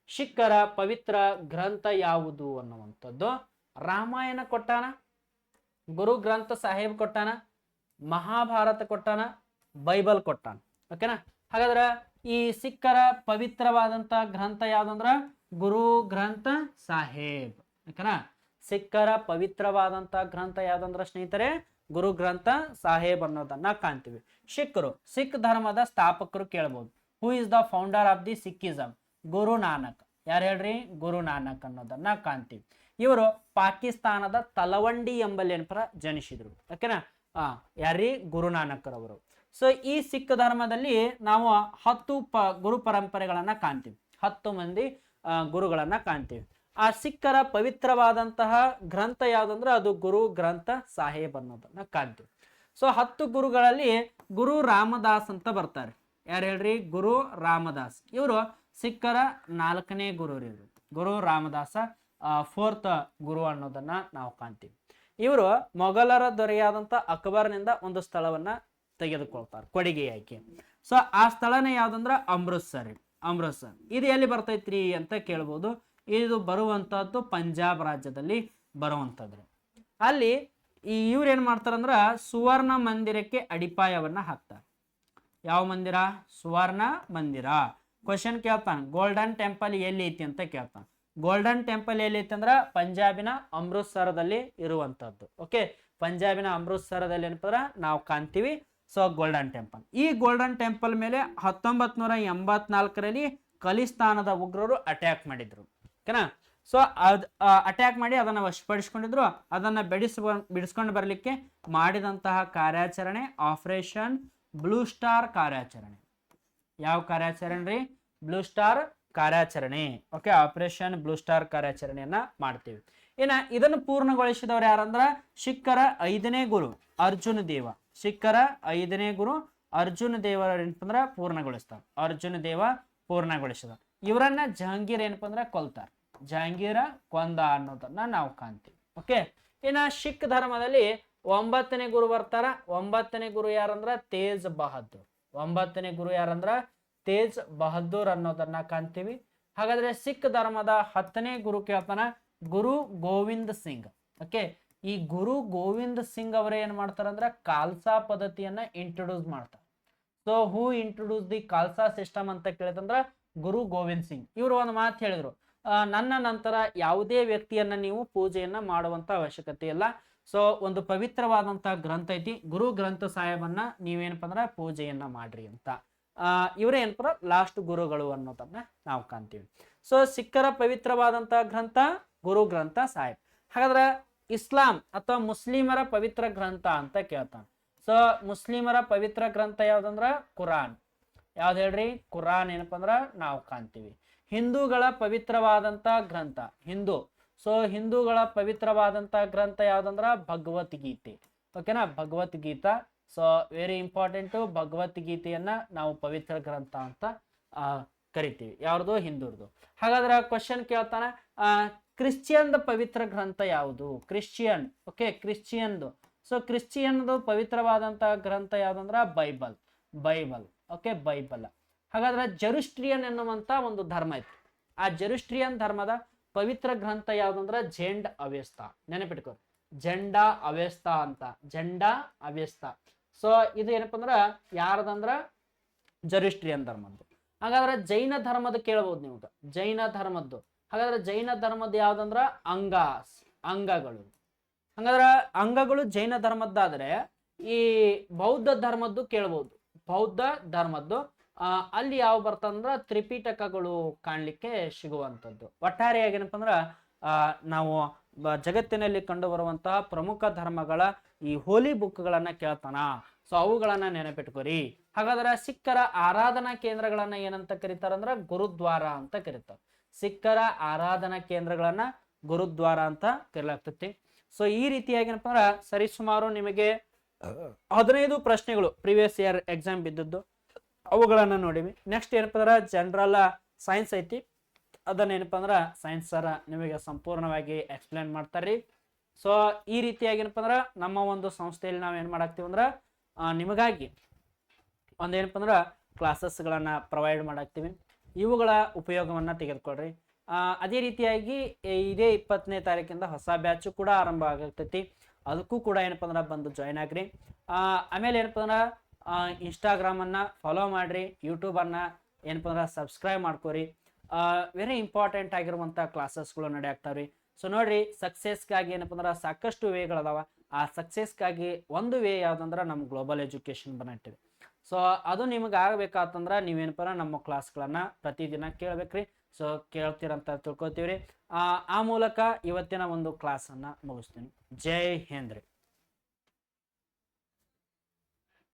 ಸಿಖ್ಖರ ಪವಿತ್ರ ಗ್ರಂಥ ಯಾವುದು ಅನ್ನುವಂಥದ್ದು. ರಾಮಾಯಣ ಕೊಟ್ಟಾನ, ಗುರು ಗ್ರಂಥ ಸಾಹೇಬ್ ಕೊಟ್ಟಾನ, ಮಹಾಭಾರತ ಕೊಟ್ಟಾನ, ಬೈಬಲ್ ಕೊಟ್ಟಾನ. ಓಕೆನಾ? ಹಾಗಾದ್ರೆ ಈ ಸಿಖ್ಖರ ಪವಿತ್ರವಾದಂತ ಗ್ರಂಥ ಯಾವ್ದಂದ್ರ ಗುರು ಗ್ರಂಥ ಸಾಹೇಬ್. ಓಕೆನಾ? ಸಿಖ್ಖರ ಪವಿತ್ರವಾದಂತ ಗ್ರಂಥ ಯಾವ್ದಂದ್ರ ಸ್ನೇಹಿತರೆ ಗುರು ಗ್ರಂಥ ಸಾಹೇಬ್ ಅನ್ನೋದನ್ನ ಕಾಣ್ತೀವಿ. ಸಿಖ್ ಧರ್ಮದ ಸ್ಥಾಪಕರು ಕೇಳಬಹುದು. Who is the founder of the Sikhism? Guru Nanak. ಯಾರು ಹೇಳ್ರಿ? ಗುರು ನಾನಕ್ ಅನ್ನೋದನ್ನ ಕಾಣ್ತೀವಿ. ಇವರು ಪಾಕಿಸ್ತಾನದ ತಲವಂಡಿ ಎಂಬಲ್ಲಿ ಏನಪ್ಪ ಜನಿಸಿದ್ರು. ಓಕೆನಾ? ಯಾರೀ? ಗುರು ನಾನಕ್ರವರು. ಸೊ ಈ ಸಿಖ್ ಧರ್ಮದಲ್ಲಿ ನಾವು 10 ಗುರು ಪರಂಪರೆಗಳನ್ನ ಕಾಣ್ತೀವಿ. 10 ಮಂದಿ ಗುರುಗಳನ್ನ ಕಾಣ್ತೀವಿ. ಆ ಸಿಖ್ಖರ ಪವಿತ್ರವಾದಂತಹ ಗ್ರಂಥ ಯಾವ್ದಂದ್ರೆ ಅದು ಗುರು ಗ್ರಂಥ ಸಾಹೇಬ್ ಅನ್ನೋದನ್ನ ಕಾಣ್ತೀವಿ. ಸೊ 10 ಗುರುಗಳಲ್ಲಿ ಗುರು ರಾಮದಾಸ್ ಅಂತ ಬರ್ತಾರೆ. ಯಾರು ಹೇಳ್ರಿ? ಗುರು ರಾಮದಾಸ್. ಇವರು ಸಿಖ್ಖರ 4ನೇ ಗುರು ರೀ. ಗುರು ರಾಮದಾಸ 4th ಗುರು ಅನ್ನೋದನ್ನ ನಾವು ಕಾಣ್ತೀವಿ. ಇವರು ಮೊಘಲರ ದೊರೆಯಾದಂತ ಅಕ್ಬರ್ನಿಂದ ಒಂದು ಸ್ಥಳವನ್ನ ತೆಗೆದುಕೊಳ್ತಾರೆ ಕೊಡುಗೆಯಾಗಿ. ಸೊ ಆ ಸ್ಥಳನೇ ಯಾವ್ದಂದ್ರ ಅಮೃತ್ಸರ್. ಅಮೃತ್ಸರ್ ಇದು ಎಲ್ಲಿ ಬರ್ತೈತ್ರಿ ಅಂತ ಕೇಳ್ಬೋದು. ಇದು ಬರುವಂತಹದ್ದು ಪಂಜಾಬ್ ರಾಜ್ಯದಲ್ಲಿ ಬರುವಂತದ್ರಿ. ಅಲ್ಲಿ ಇವ್ರು ಏನ್ ಮಾಡ್ತಾರಂದ್ರ ಸುವರ್ಣ ಮಂದಿರಕ್ಕೆ ಅಡಿಪಾಯವನ್ನ ಹಾಕ್ತಾರೆ. ಯಾವ ಮಂದಿರ? ಸುವರ್ಣ ಮಂದಿರ. ಕ್ವಶನ್ ಕೇಳ್ತಾನೆ, ಗೋಲ್ಡನ್ ಟೆಂಪಲ್ ಎಲ್ಲಿ ಐತಿ ಅಂತ ಕೇಳ್ತಾನೆ. ಗೋಲ್ಡನ್ ಟೆಂಪಲ್ ಎಲ್ಲಿ ಐತಿ ಅಂದ್ರ ಪಂಜಾಬಿನ ಅಮೃತ್ಸರದಲ್ಲಿ ಇರುವಂತದ್ದು. ಓಕೆ, ಪಂಜಾಬಿನ ಅಮೃತ್ಸರದಲ್ಲಿ ಏನಪ್ಪ ನಾವು ಕಾಣ್ತೀವಿ. So golden temple. ಈ ಗೋಲ್ಡನ್ ಟೆಂಪಲ್ ಮೇಲೆ 1984ರಲ್ಲಿ ಖಲಿಸ್ತಾನದ ಉಗ್ರರು ಅಟ್ಯಾಕ್ ಮಾಡಿದ್ರು. ಓಕೆನಾ? ಸೊ ಅಟ್ಯಾಕ್ ಮಾಡಿ ಅದನ್ನ ವಶಪಡಿಸ್ಕೊಂಡಿದ್ರು. ಅದನ್ನ ಬಿಡಿಸ್ಕೊಂಡು ಬರ್ಲಿಕ್ಕೆ ಮಾಡಿದಂತಹ ಕಾರ್ಯಾಚರಣೆ ಆಪರೇಷನ್ ಬ್ಲೂ ಸ್ಟಾರ್ ಕಾರ್ಯಾಚರಣೆ. ಯಾವ ಕಾರ್ಯಾಚರಣೆ ರೀ? ಬ್ಲೂ ಸ್ಟಾರ್ ಕಾರ್ಯಾಚರಣೆ. ಓಕೆ, ಆಪರೇಷನ್ ಬ್ಲೂ ಸ್ಟಾರ್ ಕಾರ್ಯಾಚರಣೆಯನ್ನ ಮಾಡ್ತೀವಿ. ಇದನ್ನು ಪೂರ್ಣಗೊಳಿಸಿದವರು ಯಾರಂದ್ರ ಸಿಖ್ಖರ 5ನೇ ಗುರು ಅರ್ಜುನ ದೇವ. ಸಿಖ್ಖರ 5ನೇ ಗುರು ಅರ್ಜುನ ದೇವರ ಏನಪ್ಪಂದ್ರ ಪೂರ್ಣಗೊಳಿಸ್ತಾರೆ. ಅರ್ಜುನ ದೇವ ಪೂರ್ಣಗೊಳಿಸಿದ. ಇವರನ್ನ ಜಹಾಂಗೀರ್ ಏನಪ್ಪ ಅಂದ್ರ ಕೊಲ್ತಾರ. ಜಹಾಂಗೀರ ಕೊಂದ ಅನ್ನೋದನ್ನ ನಾವು ಕಾಣ್ತೀವಿ. ಓಕೆ, ಸಿಖ್ ಧರ್ಮದಲ್ಲಿ 9ನೇ ಗುರು ಬರ್ತಾರ. 9ನೇ ಗುರು ಯಾರಂದ್ರ ತೇಜ್ ಬಹದ್ದೂರ್. 9ನೇ ಗುರು ಯಾರಂದ್ರ ತೇಜ್ ಬಹದ್ದೂರ್ ಅನ್ನೋದನ್ನ ಕಾಣ್ತೀವಿ. ಹಾಗಾದ್ರೆ ಸಿಖ್ ಧರ್ಮದ 10ನೇ ಗುರು ಕೇಳ್ತಾನ, ಗುರು ಗೋವಿಂದ್ ಸಿಂಗ್. ಓಕೆ, ಈ ಗುರು ಗೋವಿಂದ್ ಸಿಂಗ್ ಅವರೇ ಏನ್ ಮಾಡ್ತಾರಂದ್ರ ಖಾಲ್ಸಾ ಪದ್ಧತಿಯನ್ನ ಇಂಟ್ರೊಡ್ಯೂಸ್ ಮಾಡ್ತಾರೆ. So who introduce the Khalsa system ಅಂತ ಕೇಳಿದಂದ್ರ ಗುರು ಗೋವಿಂದ್ ಸಿಂಗ್. ಇವರು ಒಂದು ಮಾತು ಹೇಳಿದ್ರು, ನನ್ನ ನಂತರ ಯಾವುದೇ ವ್ಯಕ್ತಿಯನ್ನ ನೀವು ಪೂಜೆಯನ್ನ ಮಾಡುವಂತ ಅವಶ್ಯಕತೆ ಇಲ್ಲ. ಸೊ ಒಂದು ಪವಿತ್ರವಾದಂತಹ ಗ್ರಂಥ ಐತಿ, ಗುರು ಗ್ರಂಥ ಸಾಹೇಬನ್ನ ನೀವೇನಪ್ಪ ಅಂದ್ರ ಪೂಜೆಯನ್ನ ಮಾಡ್ರಿ ಅಂತ. ಇವರೇ ಏನಪ್ಪ ಲಾಸ್ಟ್ ಗುರುಗಳು ಅನ್ನೋದನ್ನ ನಾವು ಕಾಣ್ತೀವಿ. ಸೊ ಸಿಖ್ಖರ ಪವಿತ್ರವಾದಂತಹ ಗ್ರಂಥ ಗುರು ಗ್ರಂಥ ಸಾಹೇಬ್. ಹಾಗಾದ್ರೆ ಇಸ್ಲಾಂ ಅಥವಾ ಮುಸ್ಲಿಮರ ಪವಿತ್ರ ಗ್ರಂಥ ಅಂತ ಕೇಳ್ತಾನೆ. ಸೊ ಮುಸ್ಲಿಮರ ಪವಿತ್ರ ಗ್ರಂಥ ಯಾವ್ದಂದ್ರ ಕುರಾನ್. ಯಾವ್ದು ಹೇಳ್ರಿ? ಕುರಾನ್ ಏನಪ್ಪ ಅಂದ್ರ ನಾವು ಕಾಣ್ತೀವಿ. ಹಿಂದೂಗಳ ಪವಿತ್ರವಾದಂತ ಗ್ರಂಥ ಹಿಂದೂ. ಸೊ ಹಿಂದೂಗಳ ಪವಿತ್ರವಾದಂತ ಗ್ರಂಥ ಯಾವ್ದಂದ್ರ ಭಗವದ್ಗೀತೆ. ಓಕೆನಾ? ಭಗವದ್ಗೀತಾ. So very important. ಭಗವದ್ಗೀತೆಯನ್ನ ನಾವು ಪವಿತ್ರ ಗ್ರಂಥ ಅಂತ ಕರಿತೀವಿ. ಯಾವ್ದು? ಹಿಂದೂರ್ದು. ಹಾಗಾದ್ರೆ ಕ್ವಶನ್ ಕೇಳ್ತಾನೆ, ಕ್ರಿಶ್ಚಿಯನ್ದ ಪವಿತ್ರ ಗ್ರಂಥ ಯಾವುದು? ಕ್ರಿಶ್ಚಿಯನ್. ಓಕೆ, ಕ್ರಿಶ್ಚಿಯನ್ದು. ಸೊ ಕ್ರಿಶ್ಚಿಯನ್ದು ಪವಿತ್ರವಾದಂತ ಗ್ರಂಥ ಯಾವ್ದಂದ್ರ ಬೈಬಲ್. ಬೈಬಲ್. Okay, Bible. ಹಾಗಾದ್ರೆ ಜೆರುಸ್ಟ್ರಿಯನ್ ಎನ್ನುವಂತ ಒಂದು ಧರ್ಮ ಐತಿ. ಆ ಜೆರುಸ್ಟ್ರಿಯನ್ ಧರ್ಮದ ಪವಿತ್ರ ಗ್ರಂಥ ಯಾವ್ದಂದ್ರ ಜೆಂಡ್ ಅವೆಸ್ತಾ. ನೆನಪಿಟ್ಕೋ, ಜೆಂಡಾ ಅವೆಸ್ತಾ ಅಂತ. ಜೆಂಡಾ ಅವೆಸ್ತಾ. ಸೊ ಇದು ಏನಪ್ಪ ಅಂದ್ರ ಯಾರದಂದ್ರ ಜೆರುಸ್ಟ್ರಿಯನ್ ಧರ್ಮದ್ದು. ಹಾಗಾದ್ರೆ ಜೈನ ಧರ್ಮದ ಕೇಳಬಹುದು ನೀವು. ಜೈನ ಧರ್ಮದ್ದು. ಹಾಗಾದ್ರೆ ಜೈನ ಧರ್ಮದ್ದು ಯಾವ್ದಂದ್ರ ಅಂಗಗಳು. ಹಾಗಾದ್ರೆ ಅಂಗಗಳು ಜೈನ ಧರ್ಮದ್ದಾದ್ರೆ ಈ ಬೌದ್ಧ ಧರ್ಮದ್ದು ಕೇಳಬಹುದು. ಬೌದ್ಧ ಧರ್ಮದ್ದು ಅಲ್ಲಿ ಯಾವ ಬರ್ತಂದ್ರ ತ್ರಿಪಿಟಕಗಳು ಕಾಣ್ಲಿಕ್ಕೆ ಸಿಗುವಂತದ್ದು. ಒಟ್ಟಾರೆಯಾಗಿ ಏನಪ್ಪ ಅಂದ್ರ ನಾವು ಜಗತ್ತಿನಲ್ಲಿ ಕಂಡು ಬರುವಂತಹ ಪ್ರಮುಖ ಧರ್ಮಗಳ ಈ ಹೋಲಿ ಬುಕ್ಗಳನ್ನ ಕೇಳ್ತಾನ. ಸೊ ಅವುಗಳನ್ನ ನೆನಪಿಟ್ಕೋರಿ. ಹಾಗಾದ್ರೆ ಸಿಖ್ಖರ ಆರಾಧನಾ ಕೇಂದ್ರಗಳನ್ನ ಏನಂತ ಕರೀತಾರಂದ್ರ ಗುರುದ್ವಾರ ಅಂತ ಕರೀತಾರೆ. ಸಿಖ್ಖರ ಆರಾಧನಾ ಕೇಂದ್ರಗಳನ್ನ ಗುರುದ್ವಾರ ಅಂತ ಕರೀಲಾಗ್ತೈತಿ. ಸೊ ಈ ರೀತಿಯಾಗಿ ಏನಪ್ಪ ಅಂದ್ರ ಸರಿಸುಮಾರು ನಿಮಗೆ 15 ಪ್ರಶ್ನೆಗಳು ಪ್ರೀವಿಯಸ್ ಇಯರ್ ಎಕ್ಸಾಮ್ ಬಿದ್ದದ್ದು ಅವುಗಳನ್ನ ನೋಡಿವಿ. ನೆಕ್ಸ್ಟ್ ಏನಪ್ಪ ಅಂದ್ರ ಜನರಲ್ ಸೈನ್ಸ್ ಐತಿ. ಅದನ್ನೇನಪ್ಪ ಅಂದ್ರೆ ಸೈನ್ಸ್ ಸರ್ ನಿಮಗೆ ಸಂಪೂರ್ಣವಾಗಿ ಎಕ್ಸ್ಪ್ಲೇನ್ ಮಾಡ್ತಾರೆ. ಸೊ ಈ ರೀತಿಯಾಗಿ ಏನಪ್ಪ ಅಂದ್ರೆ ನಮ್ಮ ಒಂದು ಸಂಸ್ಥೆಯಲ್ಲಿ ನಾವು ಏನು ಮಾಡಾಕ್ತೀವಿ ಅಂದ್ರೆ ನಿಮಗಾಗಿ ಒಂದೇನಪ್ಪ ಅಂದ್ರೆ ಕ್ಲಾಸಸ್ಗಳನ್ನು ಪ್ರೊವೈಡ್ ಮಾಡಾಕ್ತೀವಿ. ಇವುಗಳ ಉಪಯೋಗವನ್ನು ತೆಗೆದುಕೊಳ್ರಿ. ಅದೇ ರೀತಿಯಾಗಿ ಇದೇ 20ನೇ ತಾರೀಕಿಂದ ಹೊಸ ಬ್ಯಾಚು ಕೂಡ ಆರಂಭ ಆಗತೈತಿ. ಅದಕ್ಕೂ ಕೂಡ ಏನಪ್ಪ ಅಂದ್ರೆ ಬಂದು ಜಾಯ್ನ್ ಆಗ್ರಿ. ಆಮೇಲೆ ಏನಪ್ಪ ಅಂದ್ರೆ ಇನ್ಸ್ಟಾಗ್ರಾಮನ್ನು ಫಾಲೋ ಮಾಡಿರಿ, ಯೂಟ್ಯೂಬನ್ನು ಏನಪ್ಪ ಅಂದ್ರೆ ಸಬ್ಸ್ಕ್ರೈಬ್ ಮಾಡ್ಕೊರಿ. ವೆರಿ ಇಂಪಾರ್ಟೆಂಟ್ ಆಗಿರುವಂಥ ಕ್ಲಾಸಸ್ಗಳು ನಡೆಯಾಗ್ತಾವ್ರಿ. ಸೊ ನೋಡ್ರಿ, ಸಕ್ಸಸ್ಗಾಗಿ ಏನಪ್ಪ ಅಂದ್ರೆ ಸಾಕಷ್ಟು ವೇಗಳದಾವ. ಆ ಸಕ್ಸಸ್ಗಾಗಿ ಒಂದು ವೇ ಯಾವುದಂದ್ರೆ ನಮ್ಮ ಗ್ಲೋಬಲ್ ಎಜುಕೇಷನ್ ಬಂದಿಟ್ಟಿದೆ. ಸೊ ಅದು ನಿಮಗೆ ಆಗಬೇಕಾತಂದ್ರೆ ನೀವೇನಪ್ಪ ನಮ್ಮ ಕ್ಲಾಸ್ಗಳನ್ನು ಪ್ರತಿದಿನ ಕೇಳಬೇಕ್ರಿ. ಸೊ ಕೇಳ್ತೀರಂತ ತಿಳ್ಕೊತೀವ್ರಿ. ಆ ಮೂಲಕ ಇವತ್ತಿನ ಒಂದು ಕ್ಲಾಸನ್ನು ಮುಗಿಸ್ತೀನಿ. ಜೈ ಹಿಂದ್ ರೀ.